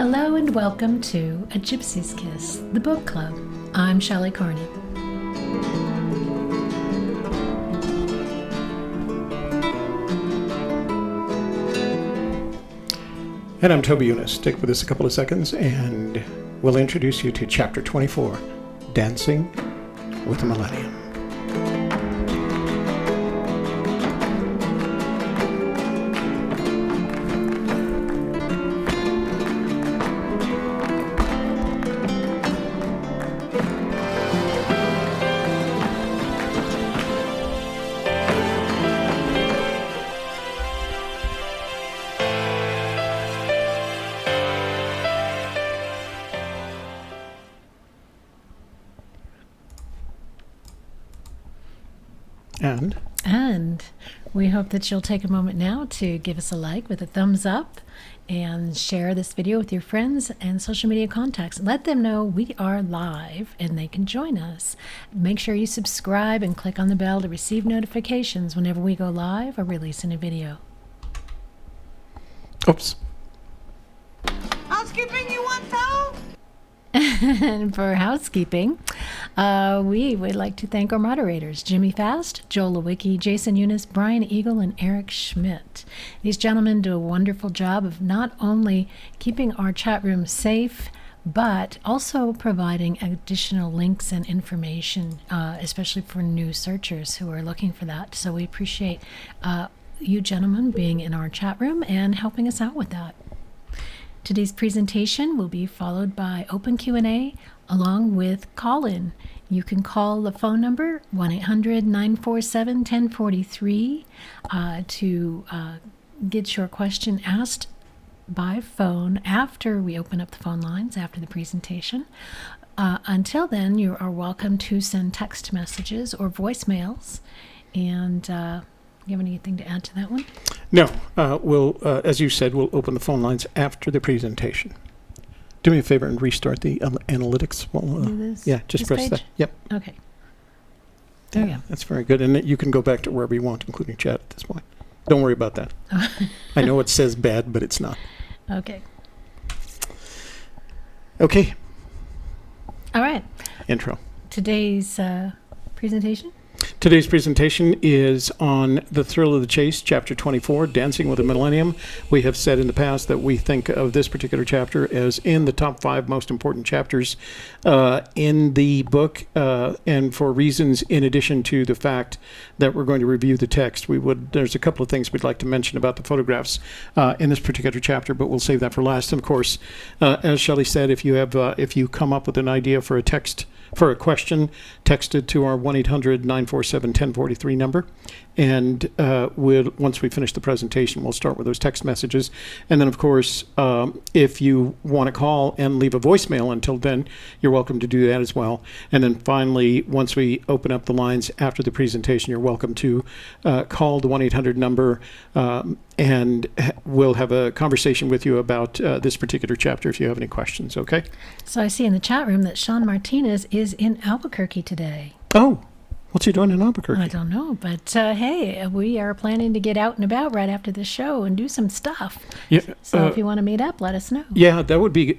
Hello and welcome to A Gypsy's Kiss, the book club. I'm Shelley Carney. And I'm Toby Eunice. Stick with us a couple of seconds and we'll introduce you to Chapter 24, Dancing with the Millennium. And we hope that you'll take a moment now to give us a like with a thumbs up and share this video with your friends and social media contacts. Let them know we are live and they can join us. Make sure you subscribe and click on the bell to receive notifications whenever we go live or release a new video. Oops. Housekeeping, you want towel? And for housekeeping, we would like to thank our moderators, Jimmy Fast, Joel Lewicki, Jason Eunice, Brian Eagle, and Eric Schmidt. These gentlemen do a wonderful job of not only keeping our chat room safe, but also providing additional links and information, especially for new searchers who are looking for that. So we appreciate you gentlemen being in our chat room and helping us out with that. Today's presentation will be followed by open Q&A along with call-in. You can call the phone number 1-800-947-1043 to get your question asked by phone after we open up the phone lines after the presentation. Until then, you are welcome to send text messages or voicemails. And you have anything to add to that one? No, we'll, as you said, we'll open the phone lines after the presentation. Do me a favor and restart the analytics. Yeah, just press page? that. Yep. Okay. There you go. That's very good. And you can go back to wherever you want, including chat at this point. Don't worry about that. I know it says bad, but it's not. Okay. Okay. All right. Intro. Today's presentation? Today's presentation is on The Thrill of the Chase, Chapter 24, Dancing with the Millennium. We have said in the past that we think of this particular chapter as in the top 5 most important chapters in the book, and for reasons in addition to the fact that we're going to review the text. There's a couple of things we'd like to mention about the photographs in this particular chapter, but we'll save that for last. And of course, as Shelley said, if you come up with an idea for a question, text it to our 1-800-947-1043 number. And once we finish the presentation, we'll start with those text messages. And then, of course, if you want to call and leave a voicemail until then, you're welcome to do that as well. And then finally, once we open up the lines after the presentation, you're welcome to call the 1-800 number and we'll have a conversation with you about this particular chapter if you have any questions, okay? So I see in the chat room that Sean Martinez is in Albuquerque today. Oh, what's he doing in Albuquerque? I don't know, but hey, we are planning to get out and about right after the show and do some stuff. Yeah, so if you want to meet up, let us know. Yeah, that would be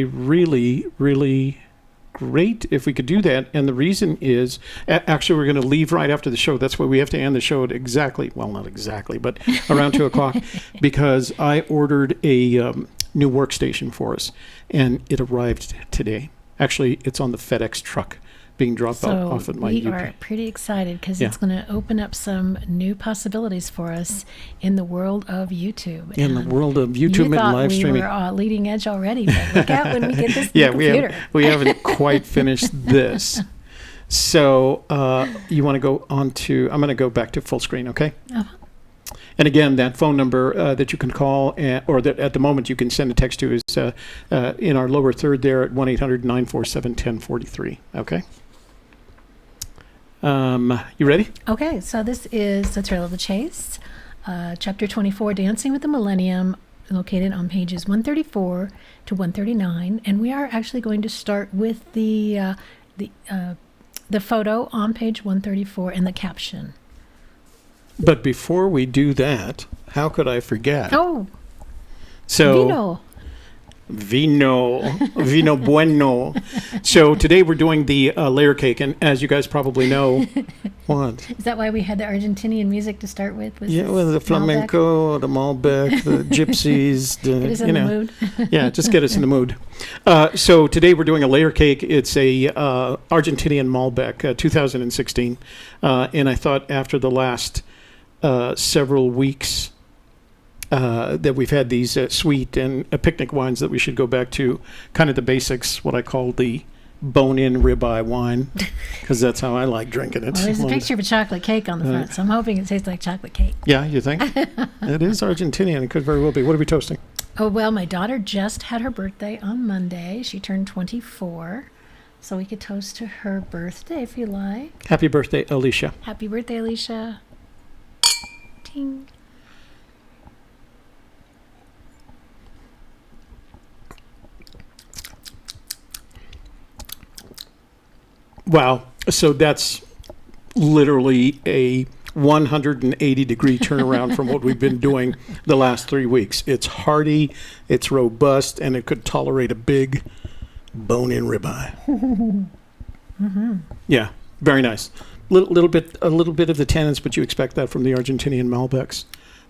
really, really great if we could do that. And the reason is, actually, we're going to leave right after the show. That's why we have to end the show at exactly, well, not exactly, but around 2 o'clock, because I ordered a new workstation for us, and it arrived today. Actually, it's on the FedEx truck being dropped off at my we are pretty excited because it's going to open up some new possibilities for us in the world of YouTube. In the world of YouTube and live streaming. We were leading edge already, but look out when we get this new computer. we haven't quite finished this. So you want to go on to, I'm going to go back to full screen, okay? Uh-huh. And again, that phone number that you can call, or that at the moment you can send a text to, is in our lower third there at 1-800-947-1043, okay? You ready? Okay, so this is The Thrill of the Chase, Chapter 24, Dancing with the Millennium, located on pages 134 to 139, and we are actually going to start with the photo on page 134 and the caption. But before we do that, how could I forget? Oh, so Vino. Vino bueno. So today we're doing the layer cake, and as you guys probably know, what? Is that why we had the Argentinian music to start with? Yeah, well, the flamenco, the Malbec, the gypsies, Get us in the mood. Yeah, just get us in the mood. So today we're doing a layer cake. It's a Argentinian Malbec, 2016, and I thought after the last several weeks that we've had these sweet and picnic wines that we should go back to kind of the basics, what I call the bone-in ribeye wine, because that's how I like drinking it. Well, there's a picture of a chocolate cake on the front, so I'm hoping it tastes like chocolate cake. Yeah, you think? It is Argentinian. It could very well be. What are we toasting? Oh, well, my daughter just had her birthday on Monday. She turned 24, so we could toast to her birthday if you like. Happy birthday, Alicia. Happy birthday, Alicia. Ting. Wow. So that's literally a 180-degree turnaround from what we've been doing the last 3 weeks. It's hearty, it's robust, and it could tolerate a big bone-in ribeye. Mm-hmm. Yeah, very nice. A little bit of the tannins, but you expect that from the Argentinian Malbecs.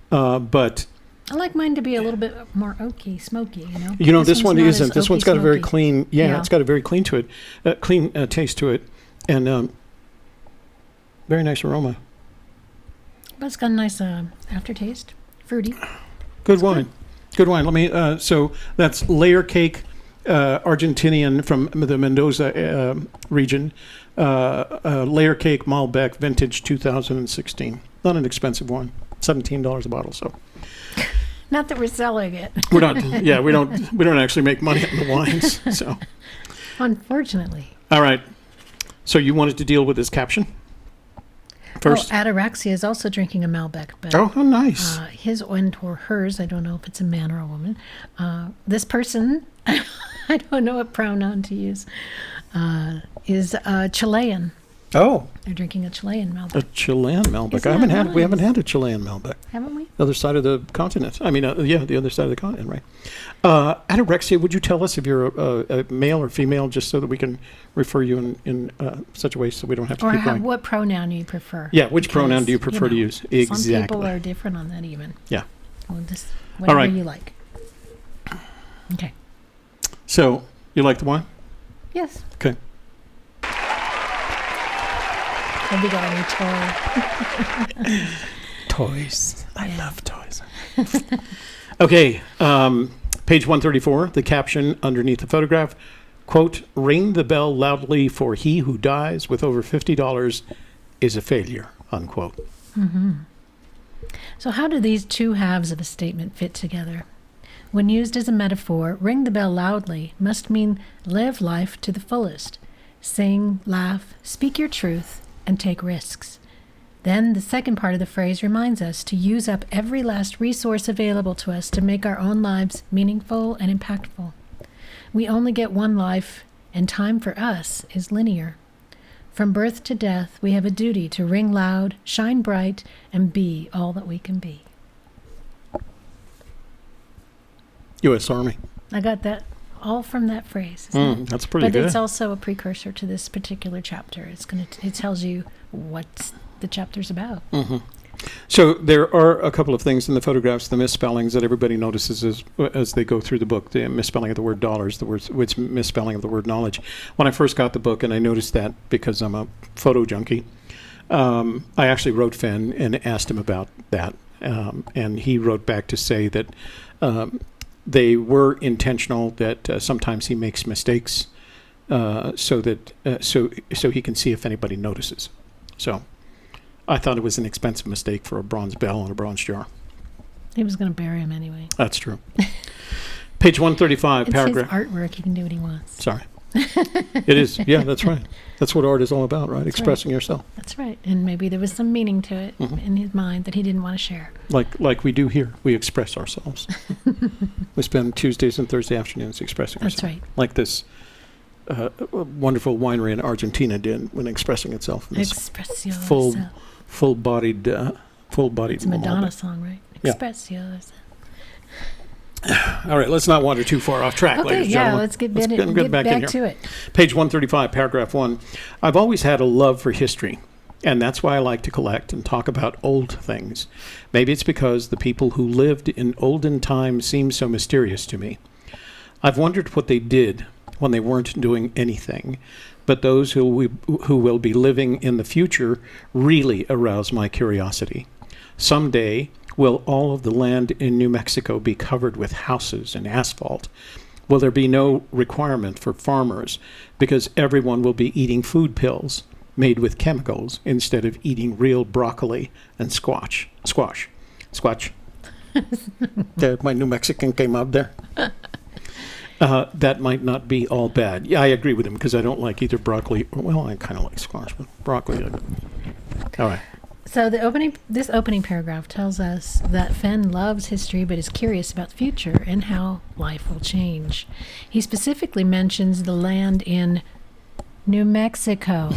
But I like mine to be a little bit more oaky, smoky, this one one's isn't. This one's got a very smoky. clean, it's got a very clean to it, clean taste to it, and very nice aroma. But it's got a nice aftertaste, fruity. Good wine. Good wine. Let me. So that's layer cake, Argentinian from the Mendoza region. Layer cake Malbec, vintage 2016. Not an expensive wine. $17 a bottle. So. Not that we're selling it. We're not. Yeah, we don't actually make money on the wines. So. Unfortunately. All right. So you wanted to deal with this caption first? Ataraxia is also drinking a Malbec, but oh, how nice. His or hers, I don't know if it's a man or a woman. This person, I don't know what pronoun to use, is Chilean. Oh. They're drinking a Chilean Malbec. A Chilean Malbec. Isn't We haven't had a Chilean Malbec. Haven't we? The other side of the continent. I mean, the other side of the continent, right? Ataraxia, would you tell us if you're a male or female, just so that we can refer you in such a way so we don't have to keep going? What pronoun you prefer? Yeah, which pronoun do you prefer to use? Exactly. Some people are different on that even. Yeah. Well, just whatever you like. Okay. So, you like the wine? Yes. Okay. Have you got a new toy? Toys. I love toys. Okay. Page 134, the caption underneath the photograph, quote, "Ring the bell loudly for he who dies with over $50 is a failure," unquote. Mm-hmm. So how do these two halves of a statement fit together? When used as a metaphor, ring the bell loudly must mean live life to the fullest. Sing, laugh, speak your truth, and take risks. Then the second part of the phrase reminds us to use up every last resource available to us to make our own lives meaningful and impactful. We only get one life, and time for us is linear. From birth to death, we have a duty to ring loud, shine bright, and be all that we can be. U.S. Army. I got that all from that phrase. That's pretty good. But it's also a precursor to this particular chapter. It tells you what the chapter's about. Mm-hmm. So there are a couple of things in the photographs, the misspellings that everybody notices as they go through the book. The misspelling of the word dollars, the misspelling of the word knowledge. When I first got the book, and I noticed that because I'm a photo junkie, I actually wrote Fenn and asked him about that. And he wrote back to say that they were intentional, that sometimes he makes mistakes so he can see if anybody notices. So I thought it was an expensive mistake for a bronze bell and a bronze jar. He was going to bury him anyway. That's true. Page 135, paragraph. It's his artwork. He can do what he wants. Sorry. It is. Yeah, that's right. That's what art is all about, right? That's Expressing yourself. That's right. And maybe there was some meaning to it in his mind that he didn't want to share. Like we do here. We express ourselves. We spend Tuesdays and Thursday afternoons expressing ourselves. That's right. Like this wonderful winery in Argentina did when expressing itself. Express yourself. Full-bodied It's a Madonna song, right? Yeah. Express yourself. All right, let's not wander too far off track, Okay, ladies and yeah, gentlemen. let's get back in here. to it. Page 135, paragraph 1. I've always had a love for history, and that's why I like to collect and talk about old things. Maybe it's because the people who lived in olden times seem so mysterious to me. I've wondered what they did when they weren't doing anything, but those who will be living in the future really arouse my curiosity. Someday, will all of the land in New Mexico be covered with houses and asphalt? Will there be no requirement for farmers because everyone will be eating food pills made with chemicals instead of eating real broccoli and squash? My New Mexican came out there. That might not be all bad. Yeah, I agree with him because I don't like either broccoli. Well, I kind of like squash, but broccoli. All right. So this opening paragraph tells us that Fenn loves history but is curious about the future and how life will change. He specifically mentions the land in New Mexico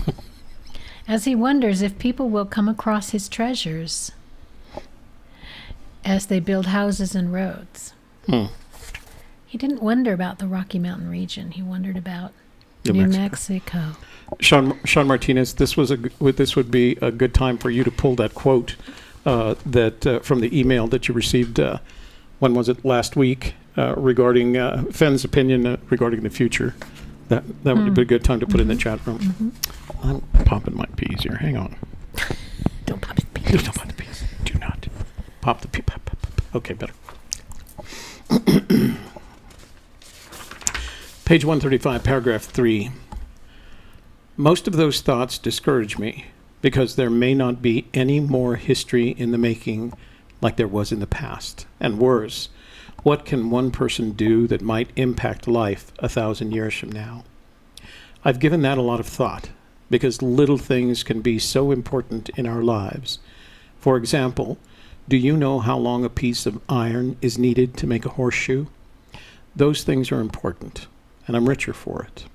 as he wonders if people will come across his treasures as they build houses and roads. He didn't wonder about the Rocky Mountain region. He wondered about New Mexico. Sean Martinez, this would be a good time for you to pull that quote that from the email that you received. When was it? Last week, regarding Fenn's opinion regarding the future. That would be a good time to put in the chat room. I'm popping my peas here. Hang on. Don't pop his peas. Don't pop the peas. Do not pop the peas. Okay, better. Page 135, paragraph 3. Most of those thoughts discourage me because there may not be any more history in the making like there was in the past. And worse, what can one person do that might impact life 1,000 years from now? I've given that a lot of thought because little things can be so important in our lives. For example, do you know how long a piece of iron is needed to make a horseshoe? Those things are important, and I'm richer for it.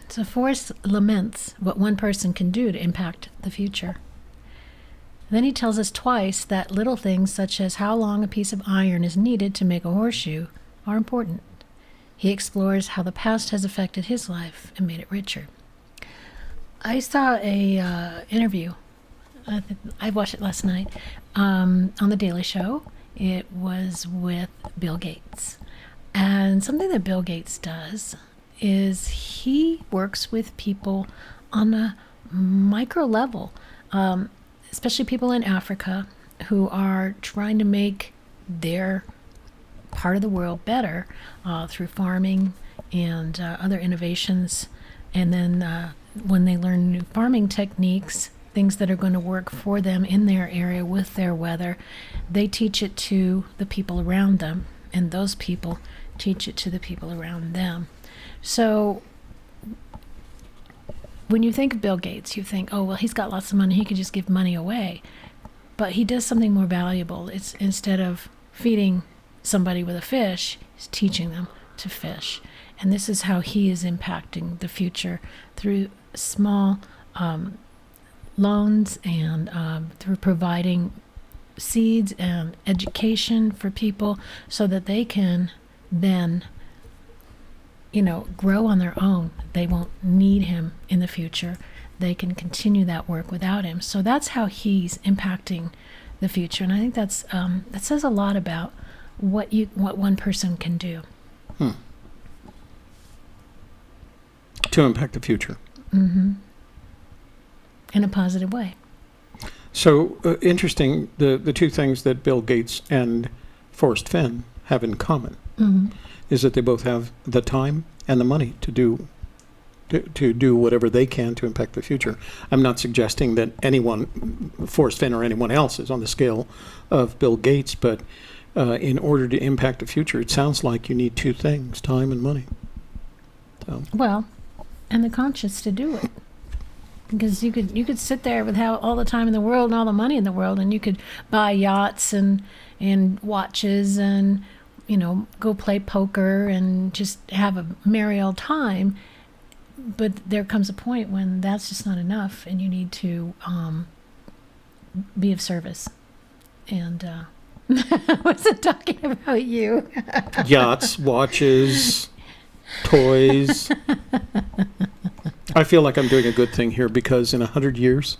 So Forrest laments what one person can do to impact the future. Then he tells us twice that little things such as how long a piece of iron is needed to make a horseshoe are important. He explores how the past has affected his life and made it richer. I saw a interview. I watched it last night on The Daily Show. It was with Bill Gates. And something that Bill Gates does is he works with people on a micro level, especially people in Africa who are trying to make their part of the world better through farming and other innovations. And then when they learn new farming techniques, things that are going to work for them in their area with their weather, they teach it to the people around them, and those people teach it to the people around them. So when you think of Bill Gates, you think, oh, well, he's got lots of money, he could just give money away. But he does something more valuable. It's instead of feeding somebody with a fish, he's teaching them to fish. And this is how he is impacting the future through small loans and through providing seeds and education for people so that they can then grow on their own. They won't need him in the future. They can continue that work without him. So that's how he's impacting the future. And I think that says a lot about what one person can do. To impact the future. Mm-hmm. In a positive way. So interesting, the two things that Bill Gates and Forrest Fenn have in common is that they both have the time and the money to do whatever they can to impact the future. I'm not suggesting that anyone, Forrest Fenn or anyone else, is on the scale of Bill Gates, but in order to impact the future, it sounds like you need two things, time and money. So. Well, and the conscience to do it. Because you could sit there with all the time in the world and all the money in the world, and you could buy yachts and watches and go play poker and just have a merry old time. But there comes a point when that's just not enough, and you need to be of service And I wasn't talking about you. Yachts, watches, toys. I feel like I'm doing a good thing here because in 100 years,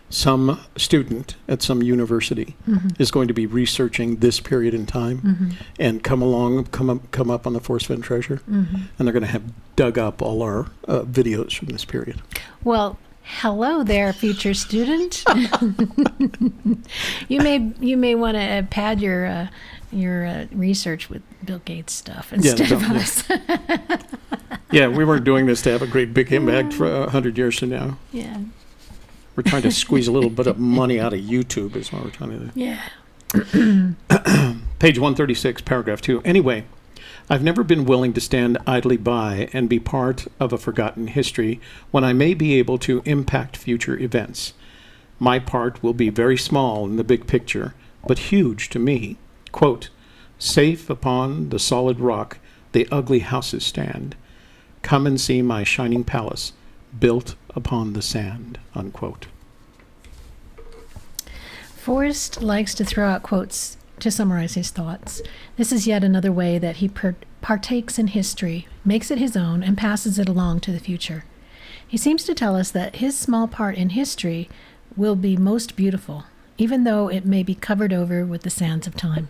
some student at some university is going to be researching this period in time and come up on the Forrest Fenn treasure, and they're going to have dug up all our videos from this period. Well, hello there, future student. You may want to pad your research with Bill Gates stuff instead of us. Yeah, we weren't doing this to have a great big impact for 100 years from now. Yeah. We're trying to squeeze a little bit of money out of YouTube is what we're trying to do. Yeah. Page 136, paragraph 2. Anyway, I've never been willing to stand idly by and be part of a forgotten history when I may be able to impact future events. My part will be very small in the big picture, but huge to me. Quote, safe upon the solid rock the ugly houses stand. Come and see my shining palace built upon the sand, unquote. Forrest likes to throw out quotes to summarize his thoughts. This is yet another way that he partakes in history, makes it his own, and passes it along to the future. He seems to tell us that his small part in history will be most beautiful, even though it may be covered over with the sands of time.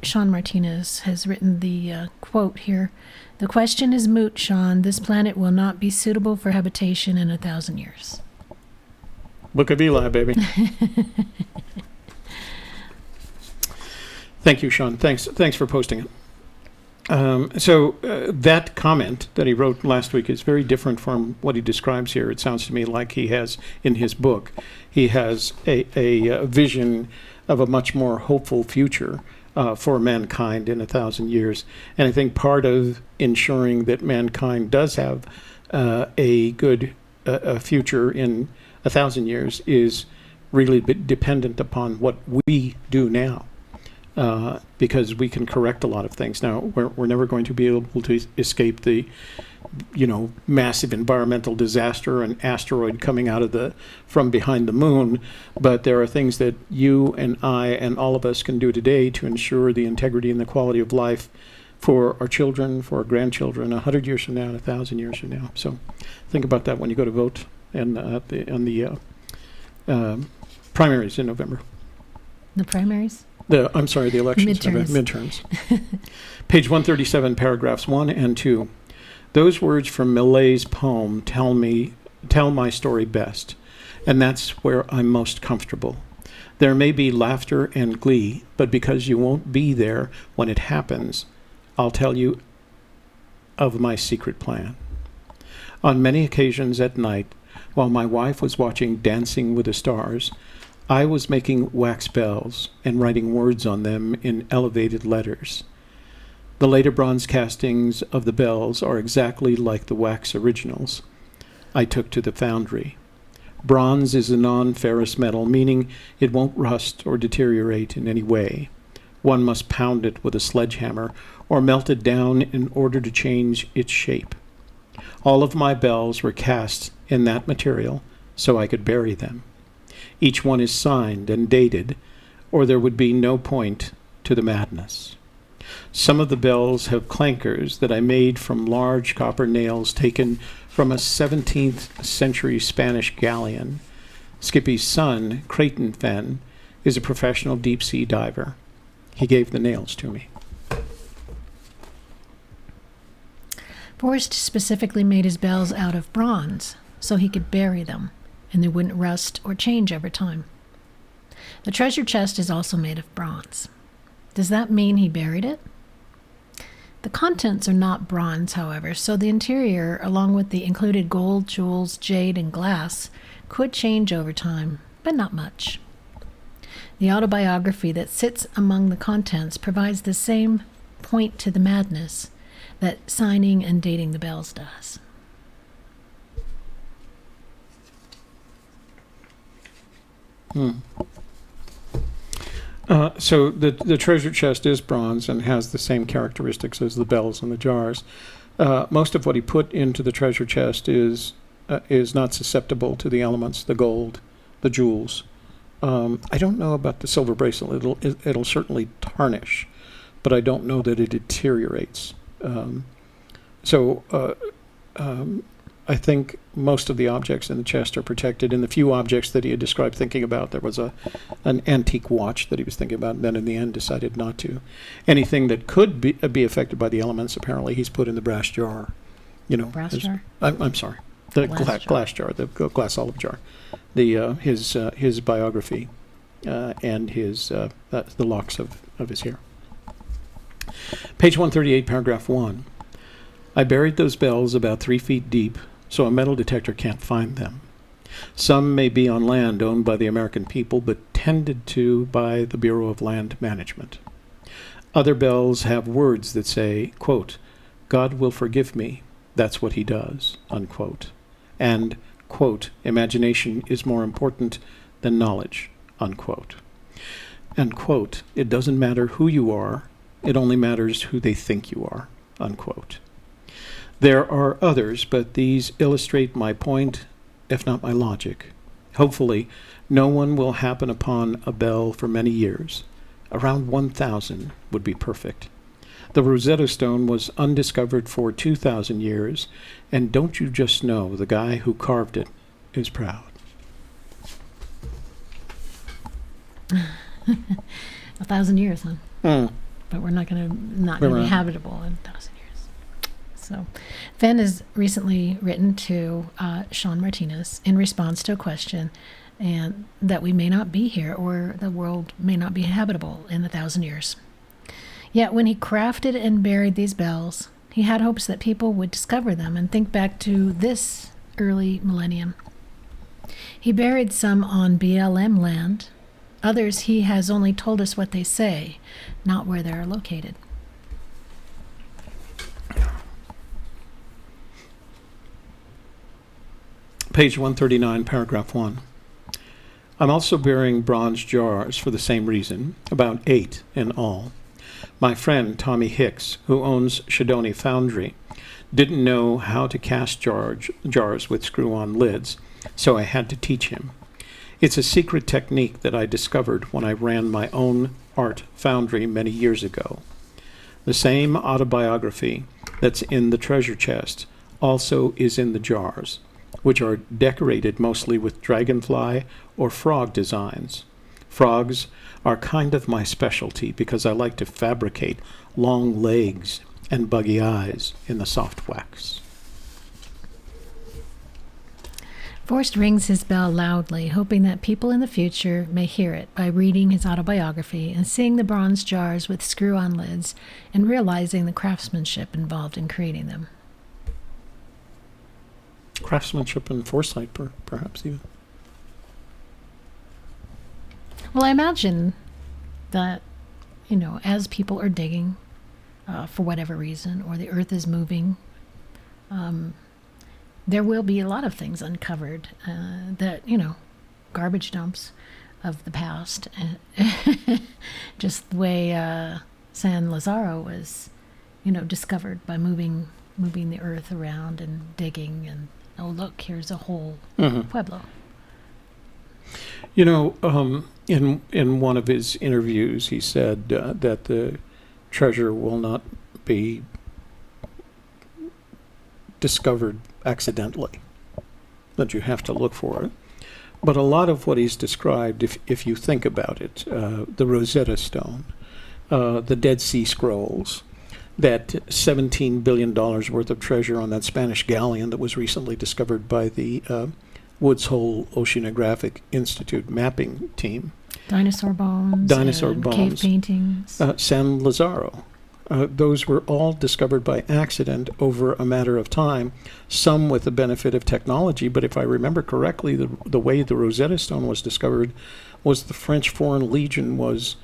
Sean Martinez has written the quote here. The question is moot, Sean. This planet will not be suitable for habitation in 1,000 years. Book of Eli, baby. Thank you, Sean. Thanks for posting it. So that comment that he wrote last week is very different from what he describes here. It sounds to me like he has, in his book, he has a vision of a much more hopeful future for mankind in 1,000 years. And I think part of ensuring that mankind does have a good future in 1,000 years is really dependent upon what we do now. Because we can correct a lot of things. Now, we're never going to be able to escape the, massive environmental disaster, an asteroid coming out of from behind the moon. But there are things that you and I and all of us can do today to ensure the integrity and the quality of life for our children, for our grandchildren, 100 years from now, and 1,000 years from now. So, think about that when you go to vote and on the primaries in November. The primaries? The elections. Midterms. Page 137, paragraphs 1 and 2. Those words from Millet's poem tell my story best, and that's where I'm most comfortable. There may be laughter and glee, but because you won't be there when it happens, I'll tell you of my secret plan. On many occasions at night, while my wife was watching Dancing with the Stars, I was making wax bells and writing words on them in elevated letters. The later bronze castings of the bells are exactly like the wax originals I took to the foundry. Bronze is a non-ferrous metal, meaning it won't rust or deteriorate in any way. One must pound it with a sledgehammer or melt it down in order to change its shape. All of my bells were cast in that material so I could bury them. Each one is signed and dated, or there would be no point to the madness. Some of the bells have clankers that I made from large copper nails taken from a 17th century Spanish galleon. Skippy's son, Creighton Fenn, is a professional deep-sea diver. He gave the nails to me. Forrest specifically made his bells out of bronze so he could bury them, and they wouldn't rust or change over time. The treasure chest is also made of bronze. Does that mean he buried it? The contents are not bronze, however, so the interior, along with the included gold, jewels, jade, and glass, could change over time, but not much. The autobiography that sits among the contents provides the same point to the madness that signing and dating the bells does. So the treasure chest is bronze and has the same characteristics as the bells and the jars. Most of what he put into the treasure chest is not susceptible to the elements, the gold, the jewels, I don't know about the silver bracelet. It'll certainly tarnish, but I don't know that it deteriorates. I think most of the objects in the chest are protected. In the few objects that he had described thinking about, there was an antique watch that he was thinking about, and then in the end decided not to. Anything that could be affected by the elements, apparently, he's put in the brass jar. Brass jar? I'm sorry, the glass jar, the glass olive jar. His biography and the locks of his hair. Page 138, paragraph 1. I buried those bells about 3 feet deep, so a metal detector can't find them. Some may be on land owned by the American people, but tended to by the Bureau of Land Management. Other bells have words that say, quote, God will forgive me, that's what he does, unquote. And, quote, imagination is more important than knowledge, unquote. And, quote, it doesn't matter who you are, it only matters who they think you are, unquote. There are others, but these illustrate my point, if not my logic. Hopefully, no one will happen upon a bell for many years. Around 1,000 would be perfect. The Rosetta Stone was undiscovered for 2,000 years, and don't you just know the guy who carved it is proud. 1,000 years, huh? But we're not going to be habitable in 1,000 years. So, Fenn has recently written to Sean Martinez in response to a question, and that we may not be here, or the world may not be habitable in 1,000 years. Yet, when he crafted and buried these bells, he had hopes that people would discover them and think back to this early millennium. He buried some on BLM land. Others he has only told us what they say, not where they are located. Page 139, paragraph 1. I'm also burying bronze jars for the same reason, about 8 in all. My friend, Tommy Hicks, who owns Shadoni Foundry, didn't know how to cast jars with screw-on lids, so I had to teach him. It's a secret technique that I discovered when I ran my own art foundry many years ago. The same autobiography that's in the treasure chest also is in the jars, which are decorated mostly with dragonfly or frog designs. Frogs are kind of my specialty because I like to fabricate long legs and buggy eyes in the soft wax. Forrest rings his bell loudly, hoping that people in the future may hear it by reading his autobiography and seeing the bronze jars with screw-on lids and realizing the craftsmanship involved in creating them. Craftsmanship and foresight, perhaps even. Well, I imagine that, as people are digging for whatever reason, or the earth is moving, there will be a lot of things uncovered that, garbage dumps of the past. Just the way San Lazaro was, discovered by moving the earth around and digging, and oh, look, here's a whole pueblo. In one of his interviews, he said that the treasure will not be discovered accidentally, that you have to look for it. But a lot of what he's described, if you think about it, the Rosetta Stone, the Dead Sea Scrolls, that $17 billion worth of treasure on that Spanish galleon that was recently discovered by the Woods Hole Oceanographic Institute mapping team. Dinosaur bones, cave paintings. San Lazaro. Those were all discovered by accident over a matter of time, some with the benefit of technology. But if I remember correctly, the way the Rosetta Stone was discovered was the French Foreign Legion was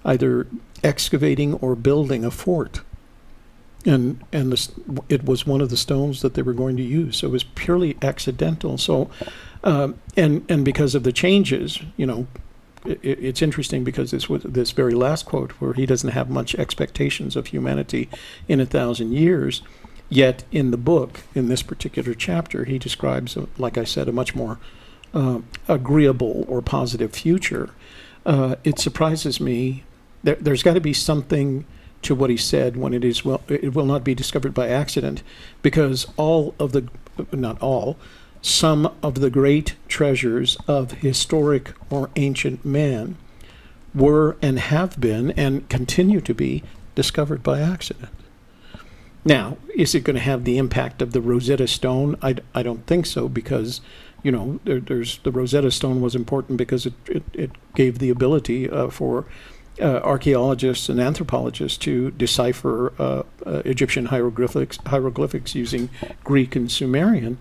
either excavating or building a fort. And it was one of the stones that they were going to use. So it was purely accidental. So, and because of the changes, it's interesting because this very last quote where he doesn't have much expectations of humanity in 1,000 years, yet in the book, in this particular chapter, he describes, like I said, a much more agreeable or positive future, it surprises me. There's got to be something to what he said when it will not be discovered by accident, because some of the great treasures of historic or ancient man were and have been and continue to be discovered by accident. Now, is it going to have the impact of the Rosetta Stone? I don't think so, because there's the Rosetta Stone was important because it gave the ability for archaeologists and anthropologists to decipher Egyptian hieroglyphics using Greek and Sumerian.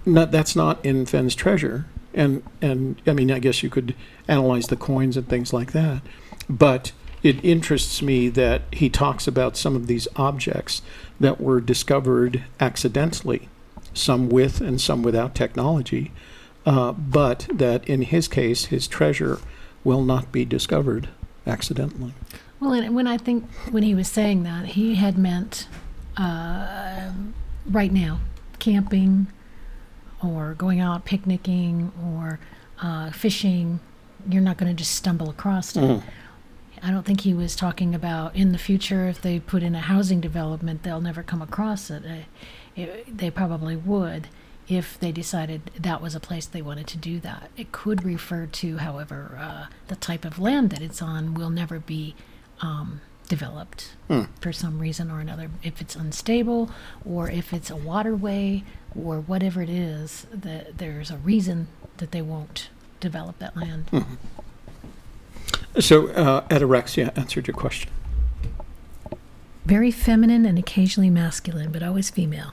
That's not in Fenn's treasure, and I mean, I guess you could analyze the coins and things like that, but it interests me that he talks about some of these objects that were discovered accidentally, some with and some without technology, but that in his case, his treasure will not be discovered accidentally. Well, and when he was saying that, he had meant right now, camping or going out picnicking or fishing. You're not going to just stumble across it. Mm-hmm. I don't think he was talking about in the future, if they put in a housing development, they'll never come across it. They probably would if they decided that was a place they wanted to do that. It could refer to, however, the type of land that it's on will never be developed for some reason or another. If it's unstable or if it's a waterway or whatever it is, there's a reason that they won't develop that land. Mm-hmm. So, anorexia answered your question. Very feminine and occasionally masculine, but always female.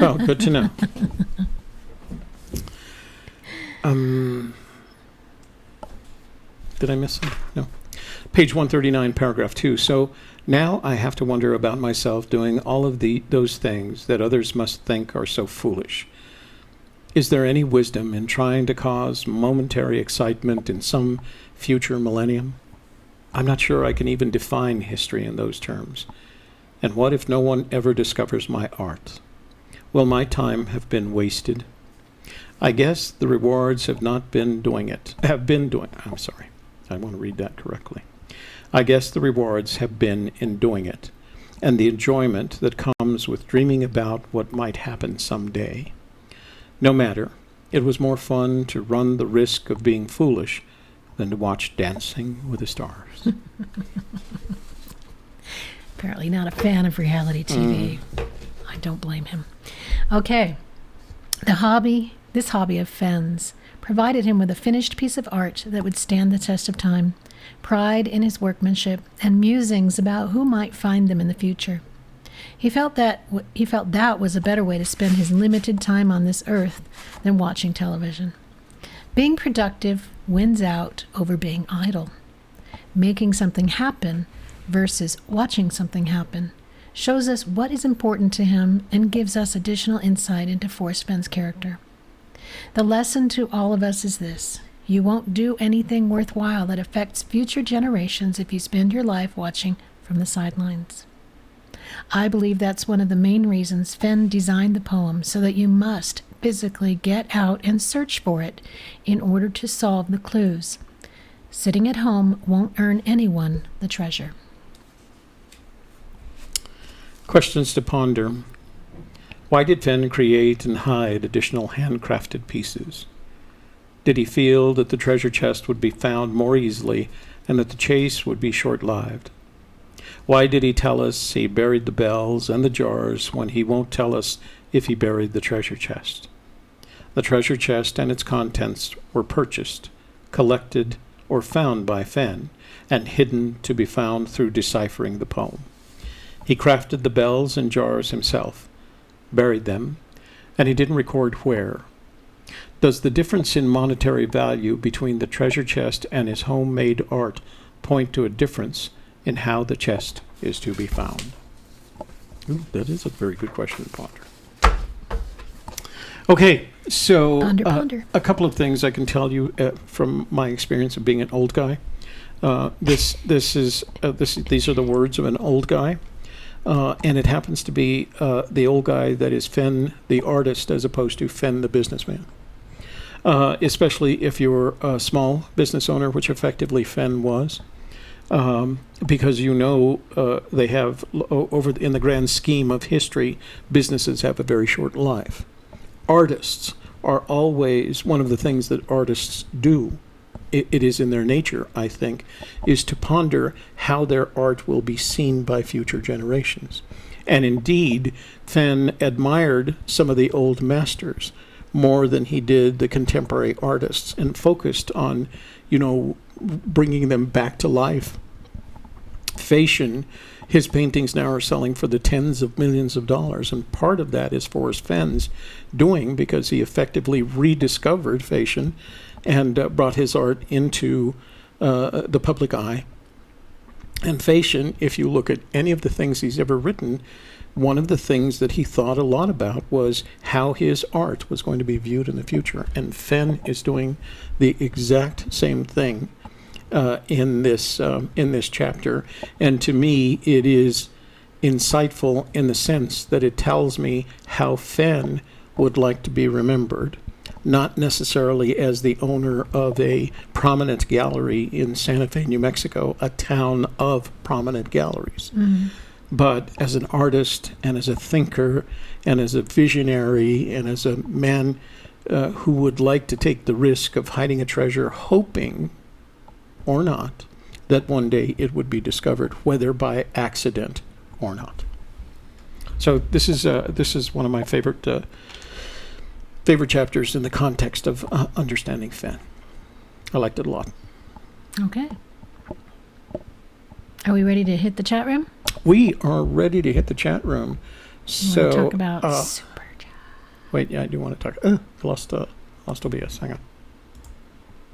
Oh, good to know. Did I miss something? No. Page 139, paragraph 2. So now I have to wonder about myself doing all of those things that others must think are so foolish. Is there any wisdom in trying to cause momentary excitement in some future millennium? I'm not sure I can even define history in those terms. And what if no one ever discovers my art? Will my time have been wasted? I guess the rewards have been doing it. I want to read that correctly. I guess the rewards have been in doing it, and the enjoyment that comes with dreaming about what might happen someday. No matter, it was more fun to run the risk of being foolish than to watch Dancing with the Stars. Apparently not a fan of reality TV. I don't blame him. Okay. This hobby of Fenn's provided him with a finished piece of art that would stand the test of time, pride in his workmanship, and musings about who might find them in the future. He felt that was a better way to spend his limited time on this earth than watching television. Being productive wins out over being idle. Making something happen versus watching something happen shows us what is important to him and gives us additional insight into Forrest Fenn's character. The lesson to all of us is this: you won't do anything worthwhile that affects future generations if you spend your life watching from the sidelines. I believe that's one of the main reasons Fenn designed the poem, so that you must physically get out and search for it in order to solve the clues. Sitting at home won't earn anyone the treasure. Questions to ponder. Why did Fenn create and hide additional handcrafted pieces? Did he feel that the treasure chest would be found more easily and that the chase would be short-lived? Why did he tell us he buried the bells and the jars when he won't tell us if he buried the treasure chest? The treasure chest and its contents were purchased, collected, or found by Fenn, and hidden to be found through deciphering the poem. He crafted the bells and jars himself, buried them, and he didn't record where. Does the difference in monetary value between the treasure chest and his homemade art point to a difference in how the chest is to be found? Ooh, that is a very good question to ponder. Okay, so Ponder. A couple of things I can tell you from my experience of being an old guy. These are the words of an old guy, and it happens to be the old guy that is Fenn the artist as opposed to Fenn the businessman. especially if you're a small business owner, which effectively Fenn was. Because they have over in the grand scheme of history, businesses have a very short life. Artists are always one of the things that artists do. It is in their nature, I think, is to ponder how their art will be seen by future generations. And indeed, Fenn admired some of the old masters more than he did the contemporary artists, and focused on, bringing them back to life. Fashion, his paintings now are selling for the tens of millions of dollars, and part of that is Forrest Fenn's doing, because he effectively rediscovered fashion and brought his art into the public eye. And fashion, if you look at any of the things he's ever written, one of the things that he thought a lot about was how his art was going to be viewed in the future. And Fenn is doing the exact same thing in this chapter. And to me, it is insightful in the sense that it tells me how Fenn would like to be remembered, not necessarily as the owner of a prominent gallery in Santa Fe, New Mexico, a town of prominent galleries, but as an artist and as a thinker and as a visionary and as a man who would like to take the risk of hiding a treasure, hoping or not that one day it would be discovered, whether by accident or not. So this is one of my favorite chapters in the context of understanding Fenn. I liked it a lot. Okay. Are we ready to hit the chat room? We are ready to hit the chat room. So want to talk about super chat. Wait, yeah, I do want to talk. Lost OBS. Hang on.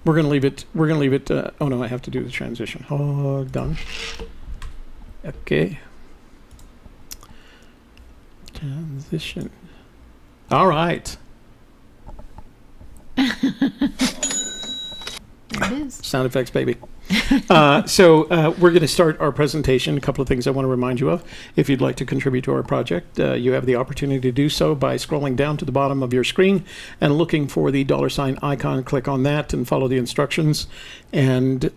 We're gonna leave it. Oh no, I have to do the transition. Oh, done. Okay. Transition. All right. There it is. Sound effects, baby. So we're going to start our presentation. A couple of things I want to remind you of. If you'd like to contribute to our project, you have the opportunity to do so by scrolling down to the bottom of your screen and looking for the $ icon. Click on that and follow the instructions, and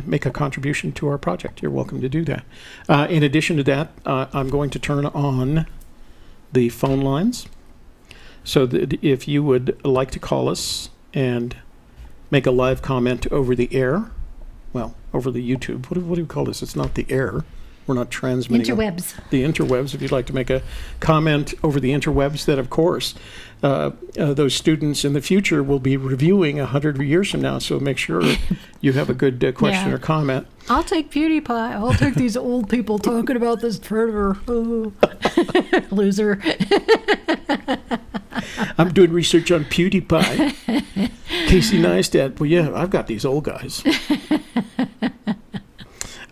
make a contribution to our project. You're welcome to do that. In addition to that, I'm going to turn on the phone lines, so that if you would like to call us and make a live comment over the air, well, over the YouTube. What do you call this? It's not the air. We're not transmitting. Interwebs. The interwebs. If you'd like to make a comment over the interwebs, that of course, those students in the future will be reviewing 100 years from now. So make sure you have a good question or comment. I'll take PewDiePie. I'll take these old people talking about this further. Loser. I'm doing research on PewDiePie. Casey Neistat. Well, yeah, I've got these old guys.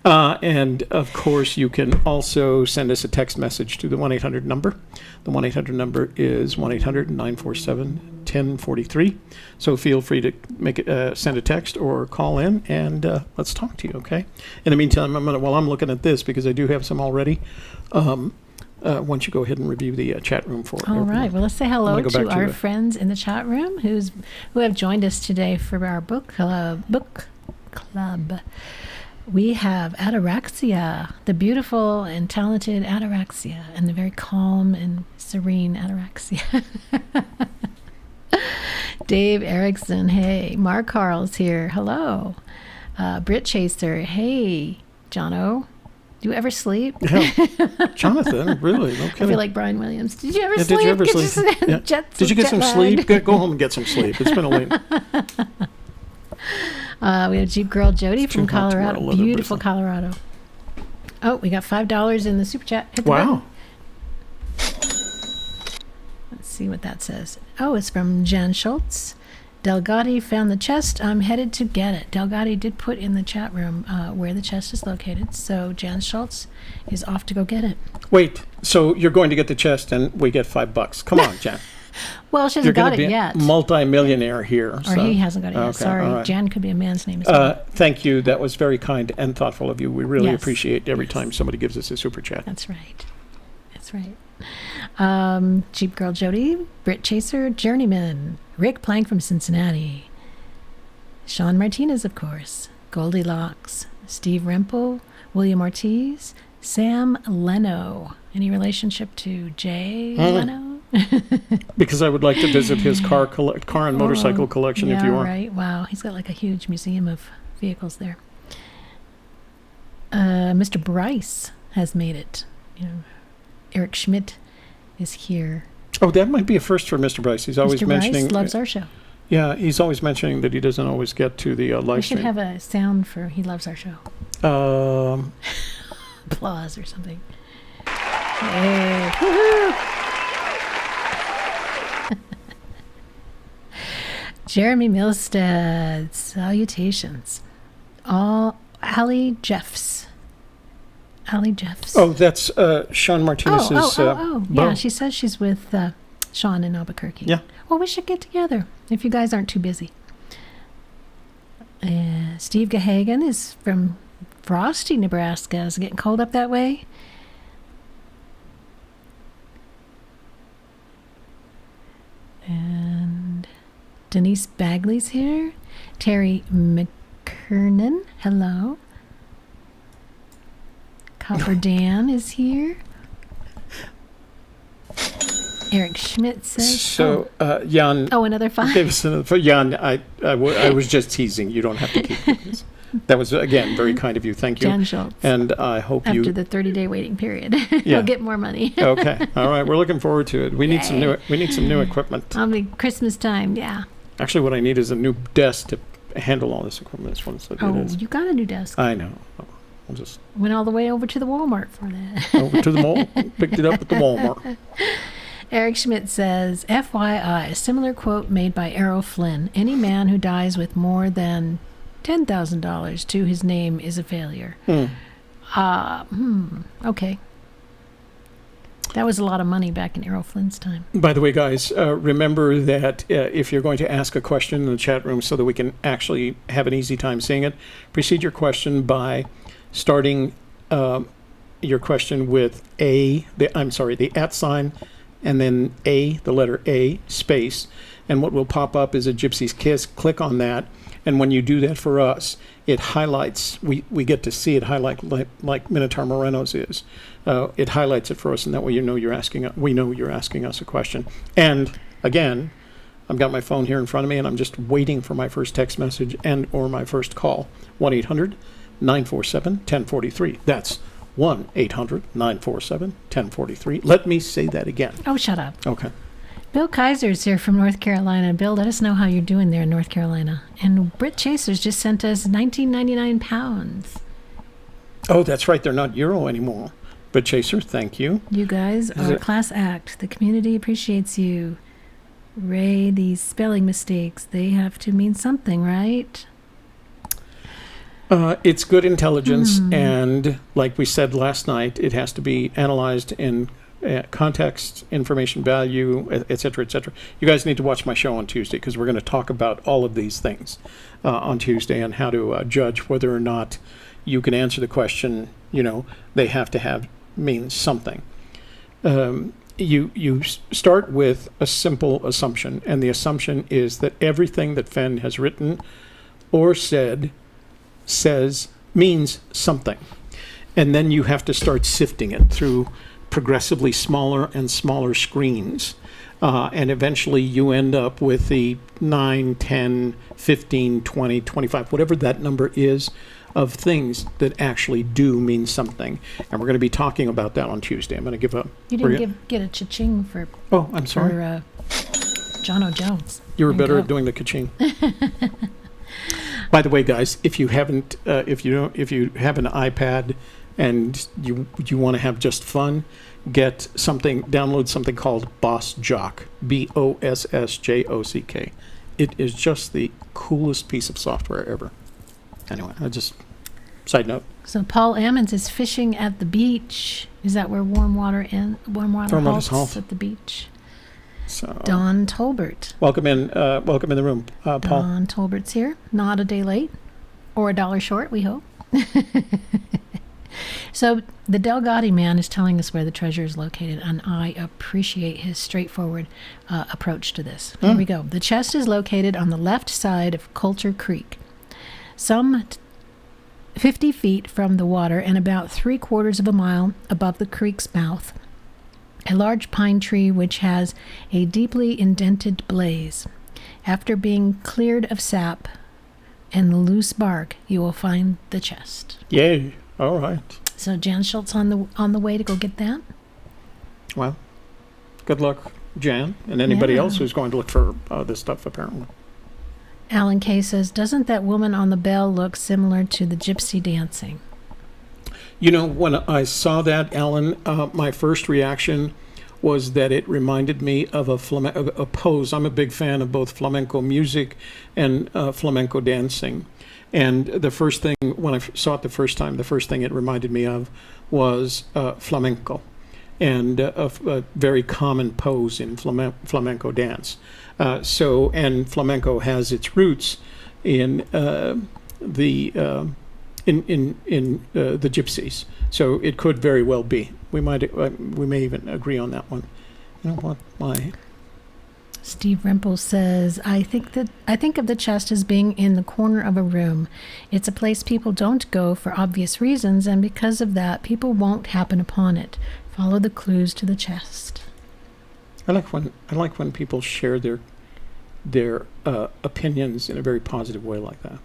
And, of course, you can also send us a text message to the 1-800 number. The 1-800 number is 1-800-947-1043. So feel free to send a text or call in, and let's talk to you, okay? In the meantime, while I'm looking at this, because I do have some already, why don't you go ahead and review the chat room for All right. Well, let's say hello to our friends in the chat room who have joined us today for our book club. We have Ataraxia, the beautiful and talented Ataraxia, and the very calm and serene Ataraxia. Dave Erickson, hey. Mark Carl's here, hello. Britt Chaser, hey. Jono, do you ever sleep? Yeah. Jonathan, really? No kidding. I feel like Brian Williams. Did you ever sleep? Did you ever sleep? Did you get some sleep? Go home and get some sleep. It's been a late. We have Jeep Girl Jody from Colorado. Beautiful Colorado. Oh, we got $5 in the super chat. Hit the button. Let's see what that says. Oh, it's from Jan Schultz. Delgatti found the chest. I'm headed to get it. Delgatti did put in the chat room where the chest is located. So Jan Schultz is off to go get it. Wait, so you're going to get the chest and we get $5. Come on, Jan. Well, she hasn't got it yet. Multi-millionaire here. Or he hasn't got it yet. Sorry. Right. Jan could be a man's name as well. Thank you. That was very kind and thoughtful of you. We really appreciate every time somebody gives us a super chat. That's right. That's right. Jeep Girl Jody, Britt Chaser, Journeyman. Rick Plank from Cincinnati. Sean Martinez, of course. Goldilocks. Steve Rempel. William Ortiz. Sam Leno. Any relationship to Jay Leno? Because I would like to visit his car and motorcycle collection if you are. Right. Wow. He's got like a huge museum of vehicles there. Mr. Bryce has made it. Eric Schmidt is here. Oh, that might be a first for Mr. Bryce. He's always Mr. mentioning. Bryce loves our show. Yeah, he's always mentioning that he doesn't always get to the live We stream. should have a sound for he loves our show. Applause or something. Hey. Jeremy Milstead, salutations. Allie Jeffs. Oh, that's Sean Martinez's. Yeah, she says she's with Sean in Albuquerque. Yeah. Well, we should get together if you guys aren't too busy. Steve Gahagan is from Frosty, Nebraska. Is it getting cold up that way? And Denise Bagley's here. Terry McKernan, hello. Copper Dan is here. Eric Schmidt says. So, Jan. Oh, another 5. For Jan, I was just teasing. You don't have to keep this. That was, again, very kind of you. Thank you. Jan Schultz. And I hope After the 30-day waiting period, Yeah. you'll get more money. Okay. All right. We're looking forward to it. We need some new equipment. I'll be Christmas time, yeah. Actually, what I need is a new desk to handle all this equipment. You got a new desk. I know. I'll just went all the way over to the Walmart for that. Over to the mall. Picked it up at the Walmart. Eric Schmidt says, FYI, a similar quote made by Errol Flynn. Any man who dies with more than $10,000 to his name is a failure. Okay. That was a lot of money back in Errol Flynn's time. By the way, guys, remember that if you're going to ask a question in the chat room so that we can actually have an easy time seeing it, precede your question by starting your question with the @ sign, and then the letter A, space. And what will pop up is a Gypsy Kiss. Click on that. And when you do that for us, it highlights, we get to see it highlight like Minotaur Moreno's is. It highlights it for us, and that way we know you're asking us a question. And again, I've got my phone here in front of me, and I'm just waiting for my first text message and or my first call. 1-800-947-1043. That's 1-800-947-1043. Let me say that again. Oh, shut up. Okay. Bill Kaiser's here from North Carolina. Bill, let us know how you're doing there in North Carolina. And Britt Chasers just sent us 19.99 pounds. Oh, that's right. They're not euro anymore. But Chaser, thank you. You guys are a class act. The community appreciates you. Ray, these spelling mistakes, they have to mean something, right? It's good intelligence, and like we said last night, it has to be analyzed in context, information value, et cetera, et cetera. You guys need to watch my show on Tuesday, because we're going to talk about all of these things on Tuesday, and how to judge whether or not you can answer the question. They have to mean something. You start with a simple assumption, and the assumption is that everything that Fenn has written or says means something. And then you have to start sifting it through progressively smaller and smaller screens. And eventually you end up with the 9, 10, 15, 20, 25, whatever that number is, of things that actually do mean something. And we're going to be talking about that on Tuesday. I'm going to give a... You didn't get a cha-ching for... Oh, I'm sorry. For John O'Jones. You were better at doing the ka-ching. By the way, guys, if you have an iPad and you want to have just fun, download something called Boss Jock, BOSSJOCK. It is just the coolest piece of software ever. Anyway, side note. So Paul Ammons is fishing at the beach. Is that where warm water halts at the beach? So Don Tolbert. Welcome in the room, Paul. Don Tolbert's here. Not a day late, or $1 short, we hope. So the Delgado man is telling us where the treasure is located, and I appreciate his straightforward approach to this. Here we go. The chest is located on the left side of Coulter Creek, some 50 feet from the water and about 3/4 of a mile above the creek's mouth. A large pine tree which has a deeply indented blaze. After being cleared of sap and loose bark, you will find the chest. Yay. All right. So Jan Schultz on the way to go get that. Well, good luck, Jan, and anybody else who's going to look for this stuff, apparently. Alan Kay says, doesn't that woman on the bell look similar to the gypsy dancing? You know, when I saw that, Alan, my first reaction was that it reminded me of a pose. I'm a big fan of both flamenco music and flamenco dancing. And the first thing, when I saw it the first time, the first thing it reminded me of was flamenco, and a very common pose in flamenco dance. And flamenco has its roots in the gypsies. So it could very well be. We may even agree on that one. You know what? My Steve Rimple says, I think of the chest as being in the corner of a room. It's a place people don't go for obvious reasons, and because of that, people won't happen upon it. Follow the clues to the chest. I like when people share their opinions in a very positive way like that.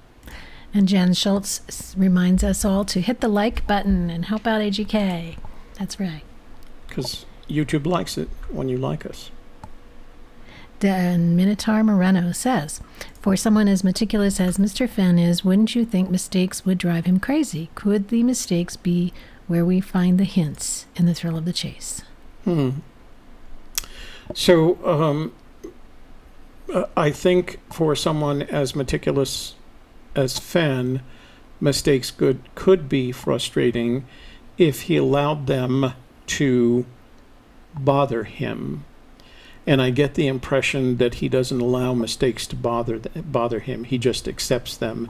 And Jan Schultz reminds us all to hit the like button and help out AGK. That's right. Because YouTube likes it when you like us. Then Minotaur Moreno says, for someone as meticulous as Mr. Fenn is, wouldn't you think mistakes would drive him crazy? Could the mistakes be where we find the hints in the thrill of the chase? So I think for someone as meticulous as Fenn, mistakes could be frustrating if he allowed them to bother him. And I get the impression that he doesn't allow mistakes to bother him. He just accepts them.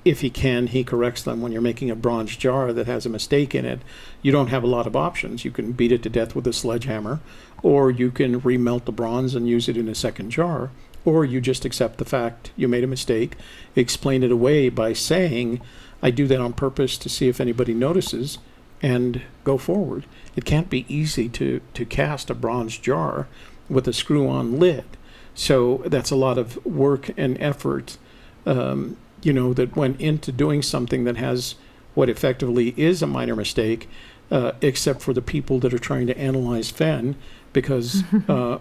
If he can, he corrects them. When you're making a bronze jar that has a mistake in it, you don't have a lot of options. You can beat it to death with a sledgehammer, or you can remelt the bronze and use it in a second jar, or you just accept the fact you made a mistake, explain it away by saying, I do that on purpose to see if anybody notices, and go forward. It can't be easy to cast a bronze jar with a screw-on lid. So that's a lot of work and effort, that went into doing something that has what effectively is a minor mistake, except for the people that are trying to analyze Fenn, because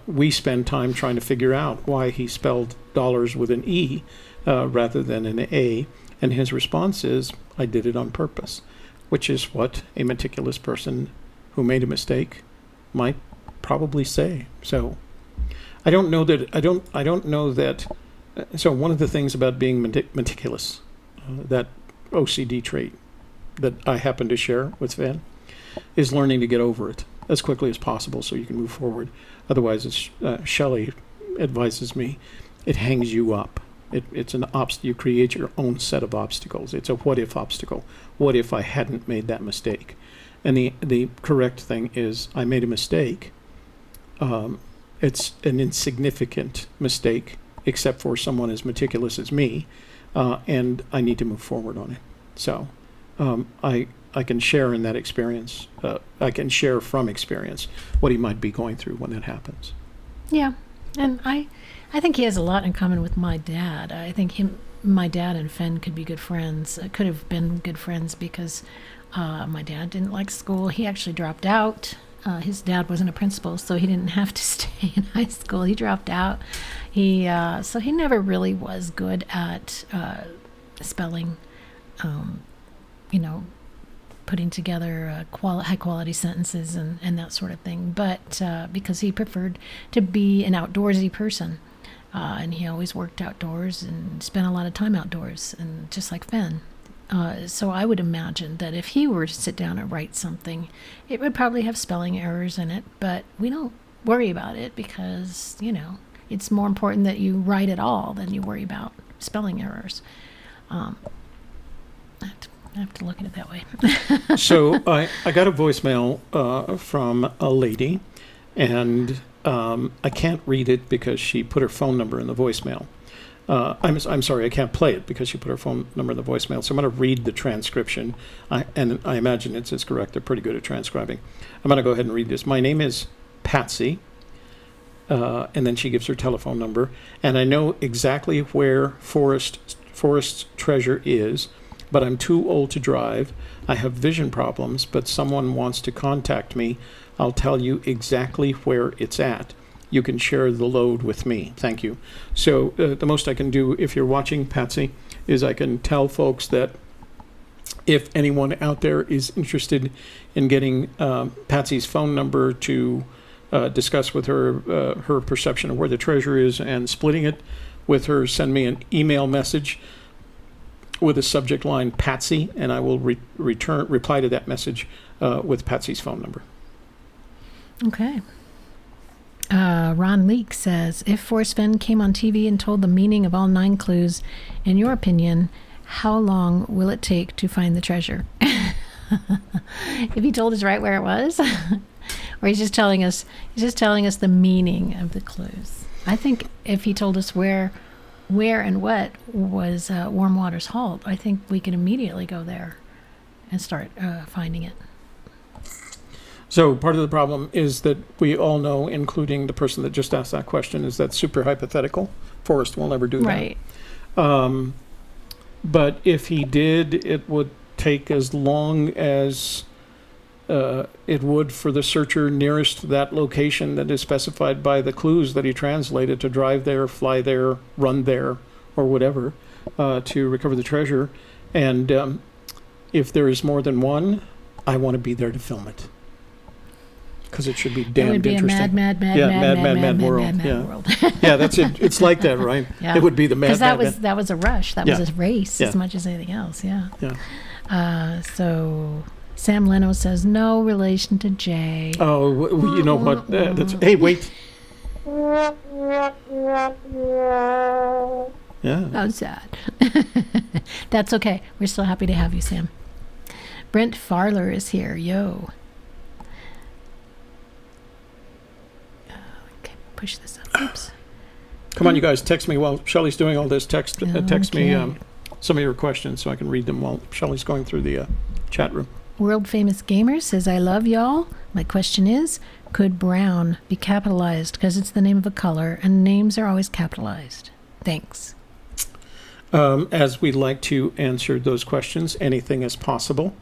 we spend time trying to figure out why he spelled dollars with an E rather than an A. And his response is, I did it on purpose, which is what a meticulous person who made a mistake might probably say. So I don't know that. So one of the things about being meticulous, that OCD trait that I happen to share with Fenn, is learning to get over it as quickly as possible so you can move forward. Otherwise, as Shelley advises me, it hangs you up. It's an obstacle. You create your own set of obstacles. It's a what-if obstacle. What if I hadn't made that mistake? And the correct thing is, I made a mistake. It's an insignificant mistake, except for someone as meticulous as me, and I need to move forward on it. So I can share in that experience. I can share from experience what he might be going through when that happens. Yeah, and I think he has a lot in common with my dad. I think my dad and Fenn could be good friends. Could have been good friends because my dad didn't like school. He actually dropped out. His dad wasn't a principal, so he didn't have to stay in high school. He dropped out. So he never really was good at spelling, putting together high-quality sentences and that sort of thing. But because he preferred to be an outdoorsy person, and he always worked outdoors and spent a lot of time outdoors, and just like Fenn. So I would imagine that if he were to sit down and write something, it would probably have spelling errors in it, but we don't worry about it because, it's more important that you write it all than you worry about spelling errors. I have to look at it that way. So I got a voicemail from a lady, and I can't read it because she put her phone number in the voicemail. I'm sorry, I can't play it because she put her phone number in the voicemail. So I'm going to read the transcription, and I imagine it's correct. They're pretty good at transcribing. I'm going to go ahead and read this. My name is Patsy, and then she gives her telephone number, and I know exactly where Forrest's treasure is, but I'm too old to drive. I have vision problems, but someone wants to contact me. I'll tell you exactly where it's at. You can share the load with me. Thank you. So the most I can do, if you're watching, Patsy, is I can tell folks that if anyone out there is interested in getting Patsy's phone number to discuss with her her perception of where the treasure is and splitting it with her, send me an email message with a subject line Patsy, and I will reply to that message with Patsy's phone number. Okay. Ron Leake says, if Forrest Fenn came on TV and told the meaning of all 9 clues, in your opinion, how long will it take to find the treasure? If he told us right where it was, or he's just telling us the meaning of the clues. I think if he told us where and what was Warm Waters Halt, I think we could immediately go there and start finding it. So part of the problem is that we all know, including the person that just asked that question, is that super hypothetical. Forrest will never do that. Right. But if he did, it would take as long as it would for the searcher nearest that location that is specified by the clues that he translated to drive there, fly there, run there, or whatever, to recover the treasure. And if there is more than one, I want to be there to film it. Because it should be damned interesting. It would be a mad world. Yeah, that's it. It's like that, right? Yeah. It would be the mad Because that was a rush. That was a race as much as anything else. Yeah. Yeah. So Sam Leno says no relation to Jay. Oh, you know what? Hey, wait. Yeah. How sad. That's okay. We're still happy to have you, Sam. Brent Farler is here. Yo. Push this up. Oops. Come on, you guys, text me while Shelley's doing all this. Text me some of your questions so I can read them while Shelley's going through the chat room. World Famous Gamer says, I love y'all. My question is, could brown be capitalized because it's the name of a color and names are always capitalized? Thanks. As we'd like to answer those questions, anything is possible.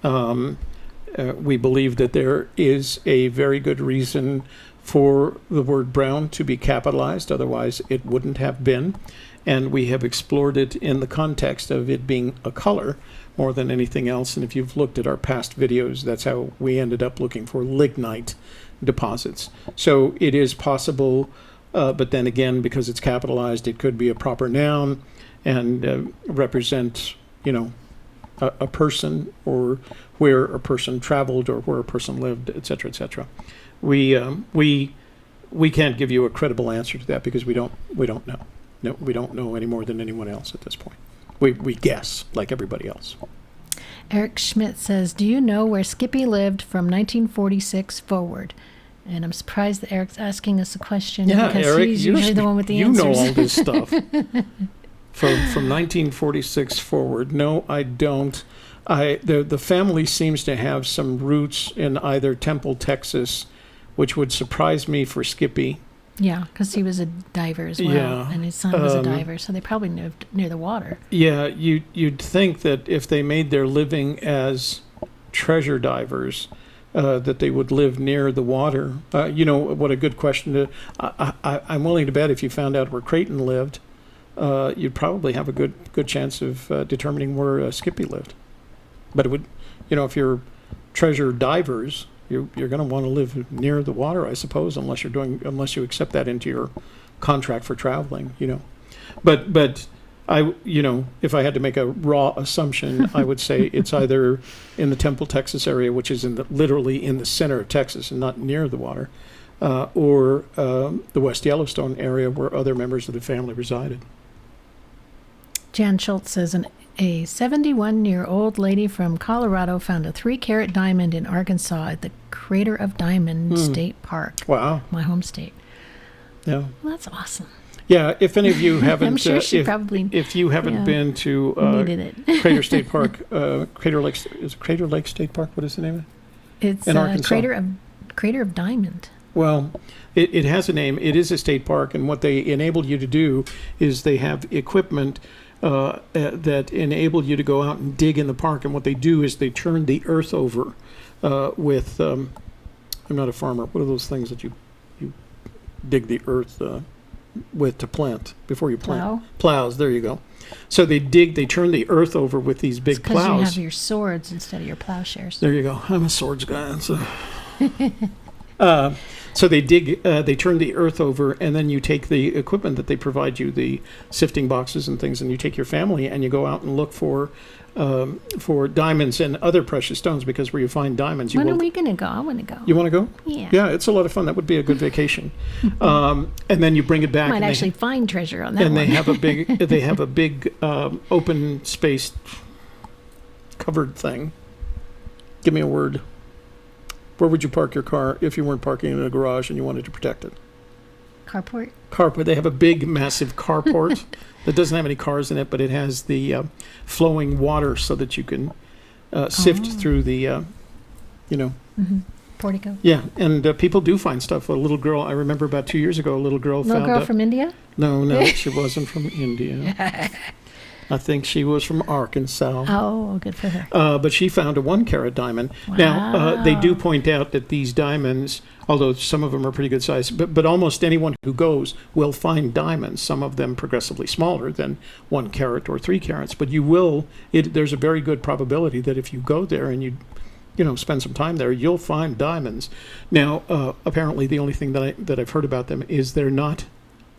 We believe that there is a very good reason for the word brown to be capitalized, otherwise it wouldn't have been. And we have explored it in the context of it being a color more than anything else. And if you've looked at our past videos, that's how we ended up looking for lignite deposits. So it is possible, but then again, because it's capitalized, it could be a proper noun and represent, a person or where a person traveled or where a person lived, et cetera, et cetera. We can't give you a credible answer to that because we don't know. No, we don't know any more than anyone else at this point. We guess like everybody else. Eric Schmidt says, do you know where Skippy lived from 1946 forward? And I'm surprised that Eric's asking us a question because Eric, he's usually the one with the answers. You know all this stuff. From 1946 forward. No, I don't. The family seems to have some roots in either Temple, Texas, which would surprise me for Skippy. Yeah, because he was a diver as well, and his son was a diver, so they probably lived near the water. Yeah, you'd think that if they made their living as treasure divers, that they would live near the water. What a good question. I'm willing to bet if you found out where Creighton lived, you'd probably have a good chance of determining where Skippy lived. But it would, if you're treasure divers, you're going to want to live near the water, I suppose, unless you accept that into your contract for traveling, But I, if I had to make a raw assumption, I would say it's either in the Temple, Texas area, which is literally in the center of Texas and not near the water, or the West Yellowstone area where other members of the family resided. Jan Schultz says, A 71-year-old lady from Colorado found a 3-carat diamond in Arkansas at the Crater of Diamond State Park. Wow. My home state. Yeah. Well, that's awesome. Yeah, if any of you haven't, I'm sure she probably if you haven't been to needed it. Crater State Park, Crater Lake State Park. What is the name of it? It's in Arkansas. Crater of Diamond. Well, it has a name. It is a state park, and what they enable you to do is they have equipment that enable you to go out and dig in the park. And what they do is they turn the earth over with. I'm not a farmer. What are those things that you dig the earth with to plant before you plant? Plow? Plows. There you go. So they turn the earth over with these big Because you plows. have your swords instead of your plowshares. There you go. I'm a swords guy. So. So they turn the earth over, and then you take the equipment that they provide you, the sifting boxes and things, and you take your family and you go out and look for diamonds and other precious stones, because where you find diamonds, When are we going to go? I want to go. You want to go? Yeah. Yeah, it's a lot of fun. That would be a good vacation. And then you bring it back. Might actually find treasure on that and one. they have a big open space covered thing. Give me a word. Where would you park your car if you weren't parking in a garage and you wanted to protect it? Carport? Carport. They have a big, massive carport that doesn't have any cars in it, but it has the flowing water so that you can sift through the, Portico? Yeah, and people do find stuff. A little girl, I remember about 2 years ago, a little girl found from India? No, she wasn't from India. I think she was from Arkansas. Oh, good for her. But she found a 1-carat diamond. Wow. Now, they do point out that these diamonds, although some of them are pretty good size, but almost anyone who goes will find diamonds, some of them progressively smaller than 1 carat or 3 carats. But there's a very good probability that if you go there and you spend some time there, you'll find diamonds. Now, apparently the only thing that I've heard about them is they're not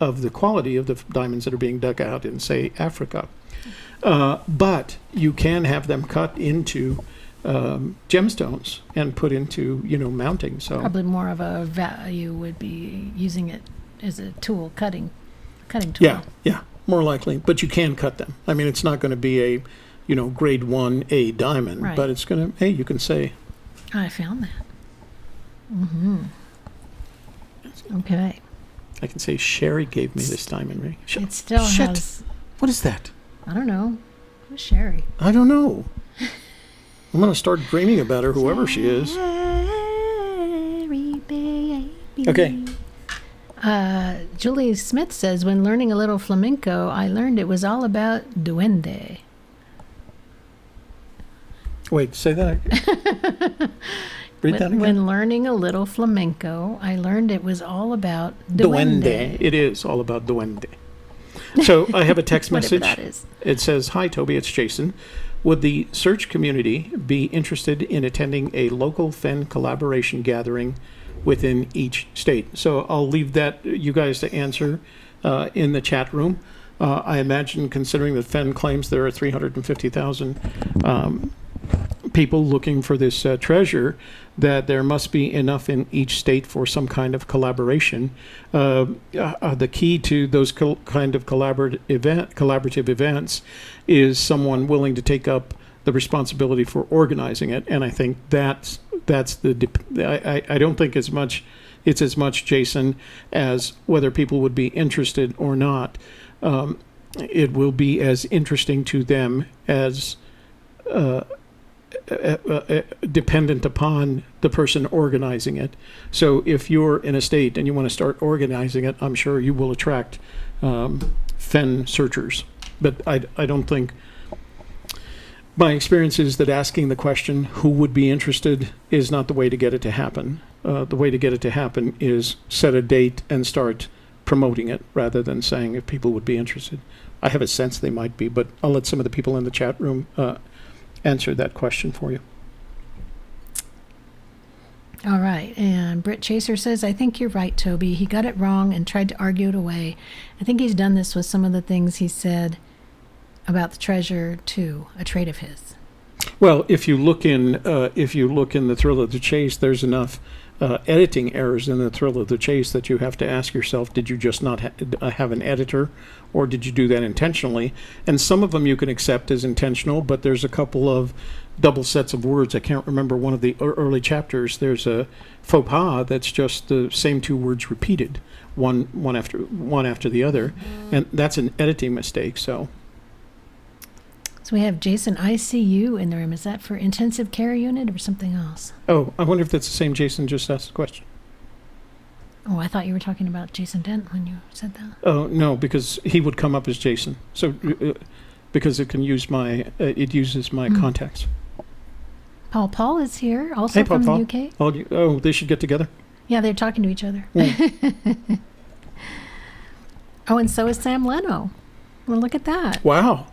of the quality of the diamonds that are being dug out in, say, Africa. But you can have them cut into gemstones and put into, mounting. So Probably more of a value would be using it as a tool, cutting tool. Yeah, more likely. But you can cut them. I mean, it's not going to be a, grade 1A diamond, Right. but it's going to, you can say. I found that. Mm-hmm. Okay. I can say Sherry gave me this diamond ring. It still has. What is that? I don't know. Who's Sherry? I don't know. I'm going to start dreaming about her, whoever she is. Sherry, baby. Okay. Julie Smith says, when learning a little flamenco, I learned it was all about duende. Wait, say that again. Read that again. When learning a little flamenco, I learned it was all about duende. It is all about duende. So I have a text Whatever message. that is. It says, "Hi, Toby, it's Jason. Would the search community be interested in attending a local Fenn collaboration gathering within each state?" So I'll leave that you guys to answer in the chat room. I imagine, considering that Fenn claims there are 350,000 people looking for this treasure, that there must be enough in each state for some kind of collaboration. The key to those kind of collaborative events is someone willing to take up the responsibility for organizing it, and I think that's I don't think it's as much, Jason, as whether people would be interested or not. It will be as interesting to them as dependent upon the person organizing it. So if you're in a state and you want to start organizing it, I'm sure you will attract Fenn searchers. But I don't think, my experience is that asking the question, who would be interested, is not the way to get it to happen. The way to get it to happen is set a date and start promoting it, rather than saying if people would be interested. I have a sense they might be, but I'll let some of the people in the chat room answer that question for you. All right. And Britt Chaser says, I think you're right, Toby. He got it wrong and tried to argue it away. I think he's done this with some of the things he said about the treasure too, a trait of his. Well, if you look in the Thrill of the Chase, there's enough editing errors in the thrill of the chase that you have to ask yourself, did you just not have an editor, or did you do that intentionally? And some of them you can accept as intentional, but there's a couple of double sets of words. I can't remember one of the early chapters. There's a faux pas that's just the same two words repeated, one after the other, and that's an editing mistake. So we have Jason ICU in the room. Is that for intensive care unit or something else? Oh, I wonder if that's the same Jason just asked the question. Oh, I thought you were talking about Jason Dent when you said that. Oh, no, because he would come up as Jason. So because it can use it uses my contacts. Paul is here, also hey, from Paul. the UK. Oh, they should get together. Yeah, they're talking to each other. Oh, and so is Sam Leno. Well, look at that. Wow.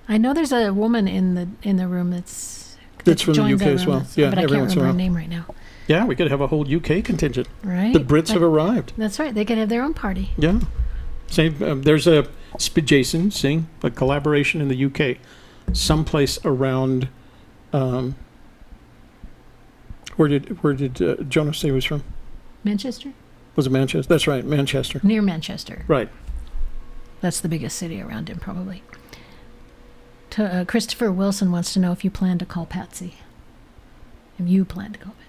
I know there's a woman in the room that's from the UK as well. Yeah, but I can't everyone's remember her around. name right now. Yeah, we could have a whole UK contingent. Right. The Brits have arrived. That's right. They could have their own party. Yeah. Same. There's a Jason sing a collaboration in the UK, someplace around. Where did Jonas say he was from? Manchester. Was it Manchester? That's right, Manchester. Near Manchester. Right. That's the biggest city around him, probably. Christopher Wilson wants to know if you plan to call Patsy. If you plan to call Patsy.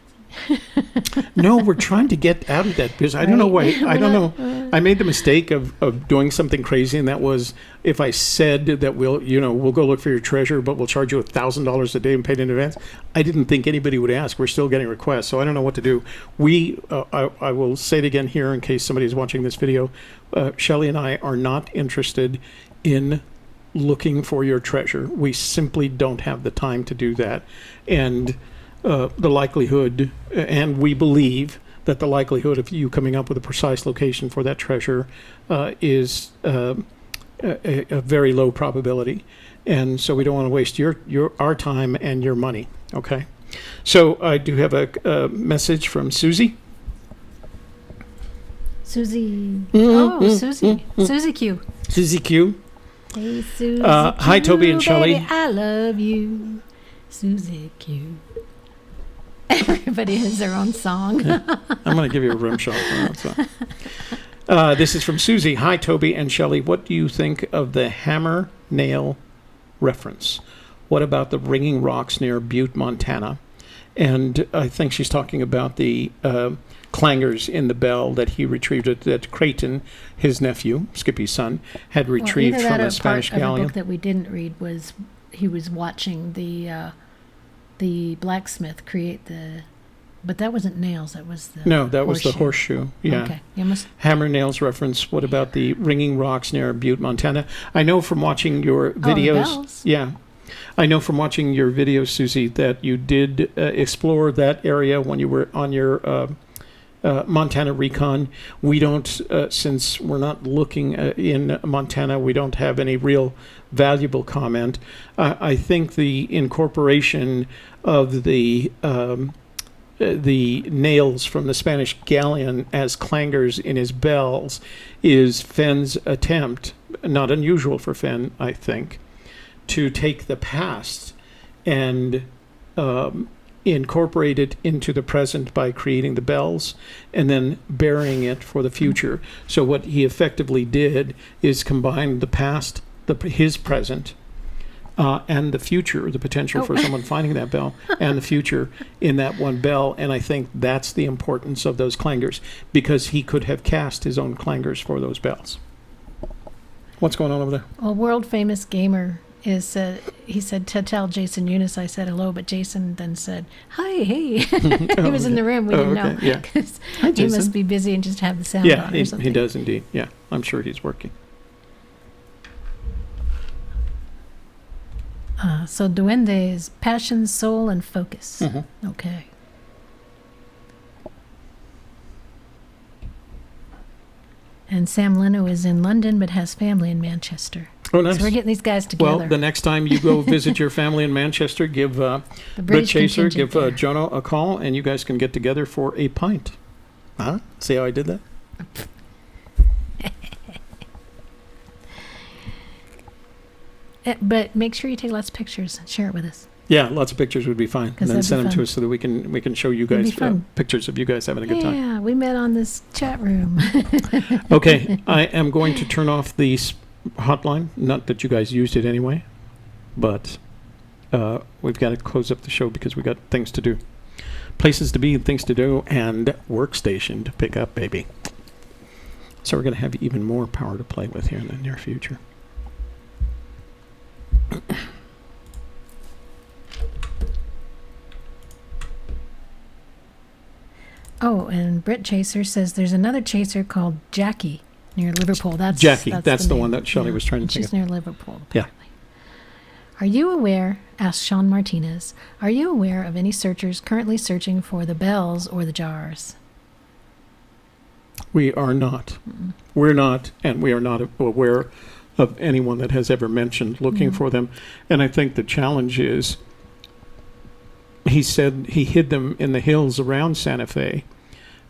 No, we're trying to get out of that because I don't know why. I don't know. I made the mistake of doing something crazy, and that was if I said that we'll go look for your treasure, but we'll charge you $1,000 a day and pay it in advance. I didn't think anybody would ask. We're still getting requests, so I don't know what to do. I will say it again here in case somebody's watching this video. Shelley and I are not interested in looking for your treasure. We simply don't have the time to do that, and the likelihood, and we believe that the likelihood of you coming up with a precise location for that treasure is a very low probability, and so we don't want to waste our time and your money. Okay, so I do have a message from Susie. Susie. Susie. Susie Q. Susie Q. Hey, Susie Q. Hi, Toby and Shelley. Baby, I love you, Susie Q. Everybody has their own song. I'm going to give you a rim shot. This is from Susie. Hi, Toby and Shelley. What do you think of the hammer nail reference? What about the ringing rocks near Butte, Montana? And I think she's talking about the clangers in the bell that he retrieved that Creighton, his nephew, Skippy's son, had retrieved from a Spanish galleon. Part of the book that we didn't read was he was watching the blacksmith create but that wasn't nails, that was the that was the horseshoe. Yeah. Okay. Hammer nails reference. What about the ringing rocks near Butte, Montana? I know from watching your videos. The bells. Yeah. I know from watching your videos, Susie, that you did explore that area when you were on your Montana recon. We don't, since we're not looking in Montana, we don't have any real valuable comment. I think the incorporation of the nails from the Spanish galleon as clangers in his bells is Fenn's attempt, not unusual for Fenn, I think, to take the past and incorporate it into the present by creating the bells and then burying it for the future. So what he effectively did is combine the past, his present, and the future, the potential for someone finding that bell, and the future in that one bell. And I think that's the importance of those clangers, because he could have cast his own clangers for those bells. What's going on over there? Well, world famous gamer is he said to tell Jason Eunice I said hello, but Jason then said hi, hey. He was in the room. We didn't know. Yeah. Hi, he must be busy and just have the sound on or something. He does indeed. Yeah, I'm sure he's working. So Duende is passion, soul, and focus. Mm-hmm. Okay. And Sam Leno is in London but has family in Manchester. Oh, nice. So we're getting these guys together. Well, the next time you go visit your family in Manchester, give Brit Chaser, give Jonah a call, and you guys can get together for a pint. Huh? See how I did that? But make sure you take lots of pictures and share it with us. Yeah, lots of pictures would be fine. And then that'd send be them to fun. us so that we can show you It'd be guys fun. pictures of you guys having a good time. Yeah, we met on this chat room. Okay, I am going to turn off the hotline. Not that you guys used it anyway, but we've got to close up the show because we got things to do. Places to be and things to do, and workstation to pick up, baby. So we're going to have even more power to play with here in the near future. Oh, and Britt Chaser says there's another chaser called Jackie near Liverpool. That's Jackie, that's the name. one that Shelley was trying to think She's of. near Liverpool, Yeah. apparently. Are you aware, asked Sean Martinez, are you aware of any searchers currently searching for the bells or the jars? We are not. We're not, and we are not aware of anyone that has ever mentioned looking for them. And I think the challenge is, he said he hid them in the hills around Santa Fe.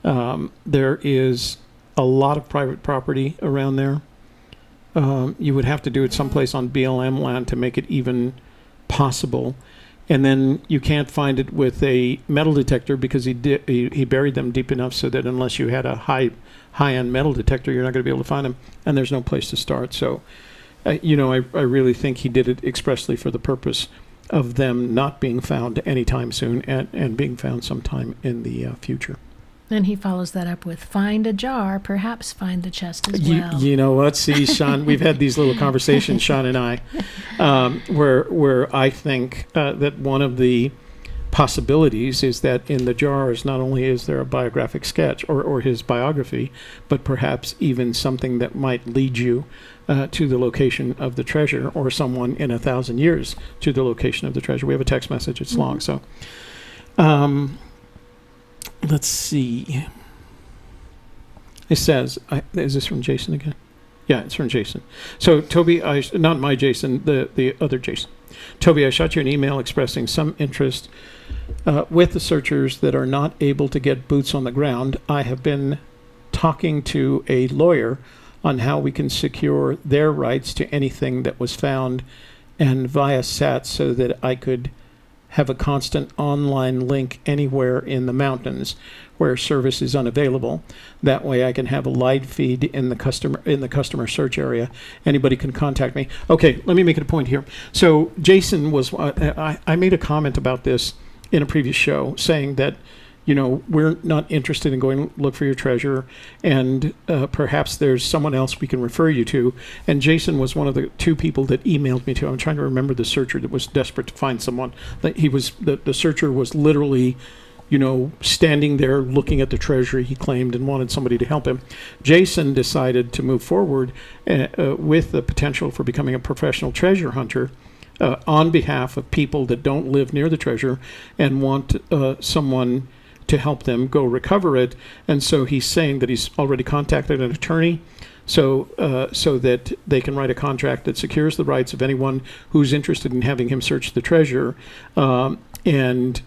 There is a lot of private property around there. You would have to do it someplace on BLM land to make it even possible. And then you can't find it with a metal detector because he buried them deep enough so that unless you had a high-end metal detector, you're not going to be able to find them. And there's no place to start. So, I really think he did it expressly for the purpose of them not being found anytime soon and being found sometime in the future. And he follows that up with find a jar, perhaps find the chest as well. You know what? See, Sean, we've had these little conversations, Sean and I, where I think that one of the possibilities is that in the jars, not only is there a biographic sketch or his biography, but perhaps even something that might lead you to the location of the treasure, or someone in 1,000 years to the location of the treasure. We have a text message. It's long, so... let's see. It says, is this from Jason again? Yeah, it's from Jason. So, Toby, not my Jason, the other Jason. Toby, I shot you an email expressing some interest with the searchers that are not able to get boots on the ground. I have been talking to a lawyer on how we can secure their rights to anything that was found and via SAT so that I could have a constant online link anywhere in the mountains where service is unavailable. That way I can have a live feed in the customer search area. Anybody can contact me. Okay, let me make it a point here. So Jason was, I made a comment about this in a previous show saying that, we're not interested in going to look for your treasure, and perhaps there's someone else we can refer you to. And Jason was one of the two people that emailed me to. I'm trying to remember the searcher that was desperate to find someone. That the searcher was literally, standing there looking at the treasure, he claimed, and wanted somebody to help him. Jason decided to move forward with the potential for becoming a professional treasure hunter on behalf of people that don't live near the treasure and want someone to help them go recover it. And so he's saying that he's already contacted an attorney so that they can write a contract that secures the rights of anyone who's interested in having him search the treasure. And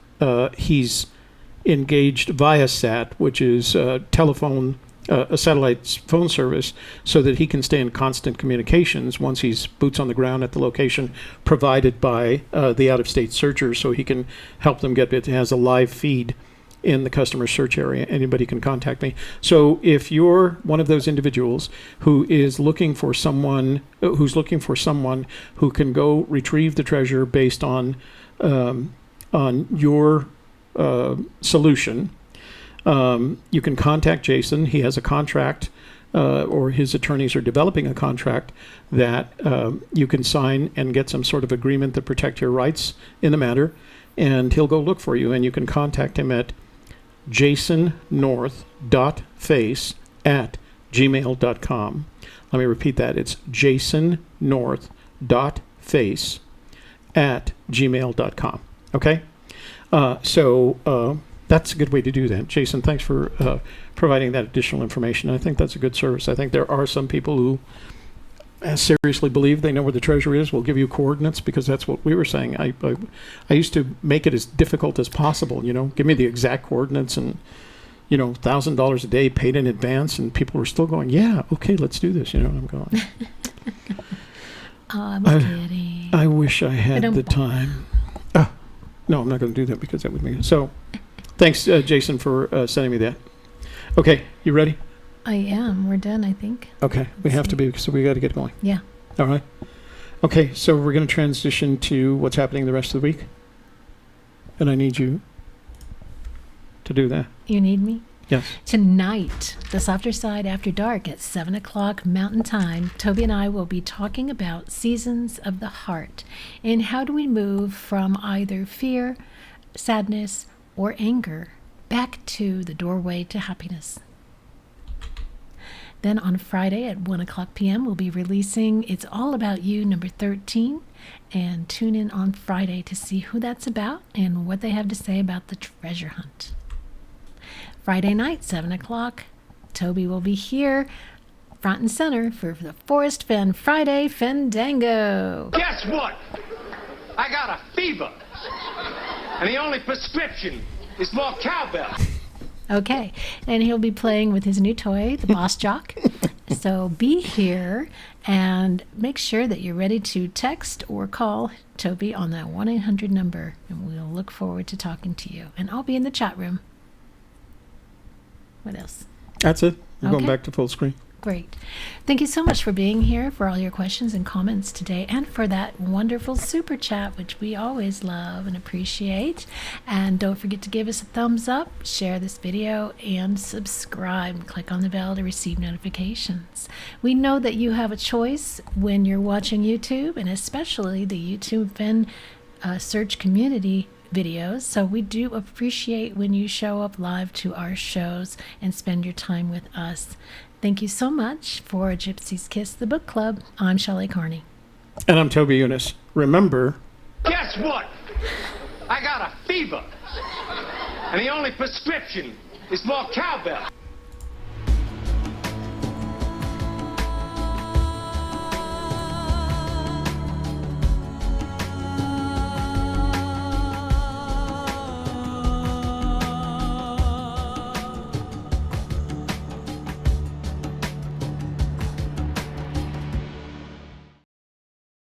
he's engaged Viasat, which is a satellite phone service, so that he can stay in constant communications once he's boots on the ground at the location provided by the out-of-state searchers, so he can help them get it. It has a live feed in the customer search area. Anybody can contact me. So if you're one of those individuals who is looking for someone who can go retrieve the treasure based on your solution, you can contact Jason. He has a contract, or his attorneys are developing a contract that you can sign and get some sort of agreement that protect your rights in the matter, and he'll go look for you. And you can contact him at jasonnorth.face@gmail.com. Let me repeat that. It's jasonnorth.face@gmail.com. Okay? So that's a good way to do that. Jason, thanks for providing that additional information. I think that's a good service. I think there are some people who seriously believe they know where the treasure is. We'll give you coordinates, because that's what we were saying. I used to make it as difficult as possible. Give me the exact coordinates, and $1,000 a day paid in advance, and people were still going, yeah, okay, let's do this. I'm going. I'm kidding. I wish I had the time. No, I'm not going to do that because that would make it. So, thanks, Jason, for sending me that. Okay, you ready? I am. We're done, I think. Okay, we have to be because we got to get going. Yeah. All right. Okay, so we're going to transition to what's happening the rest of the week. And I need you to do that. You need me? Yes. Tonight, the Softer Side After Dark at 7 o'clock Mountain Time, Toby and I will be talking about seasons of the heart and how do we move from either fear, sadness, or anger back to the doorway to happiness. Then on Friday at 1 o'clock p.m., we'll be releasing It's All About You, number 13. And tune in on Friday to see who that's about and what they have to say about the treasure hunt. Friday night, 7 o'clock, Toby will be here, front and center, for the Forrest Fenn Friday Fandango. Guess what? I got a fever. And the only prescription is more cowbell. Okay, and he'll be playing with his new toy, the Boss Jock. So be here and make sure that you're ready to text or call Toby on that 1-800 number, and we'll look forward to talking to you. And I'll be in the chat room. What else? That's it. We're going Okay. back to full screen. Great. Thank you so much for being here, for all your questions and comments today, and for that wonderful super chat, which we always love and appreciate. And don't forget to give us a thumbs up, share this video, and subscribe. Click on the bell to receive notifications. We know that you have a choice when you're watching YouTube, and especially the YouTube Fenn search community videos. So we do appreciate when you show up live to our shows and spend your time with us. Thank you so much for Gypsy Kiss, the book club. I'm Shelley Carney. And I'm Toby Eunice. Remember, Guess what? I got a fever. And the only prescription is more cowbell.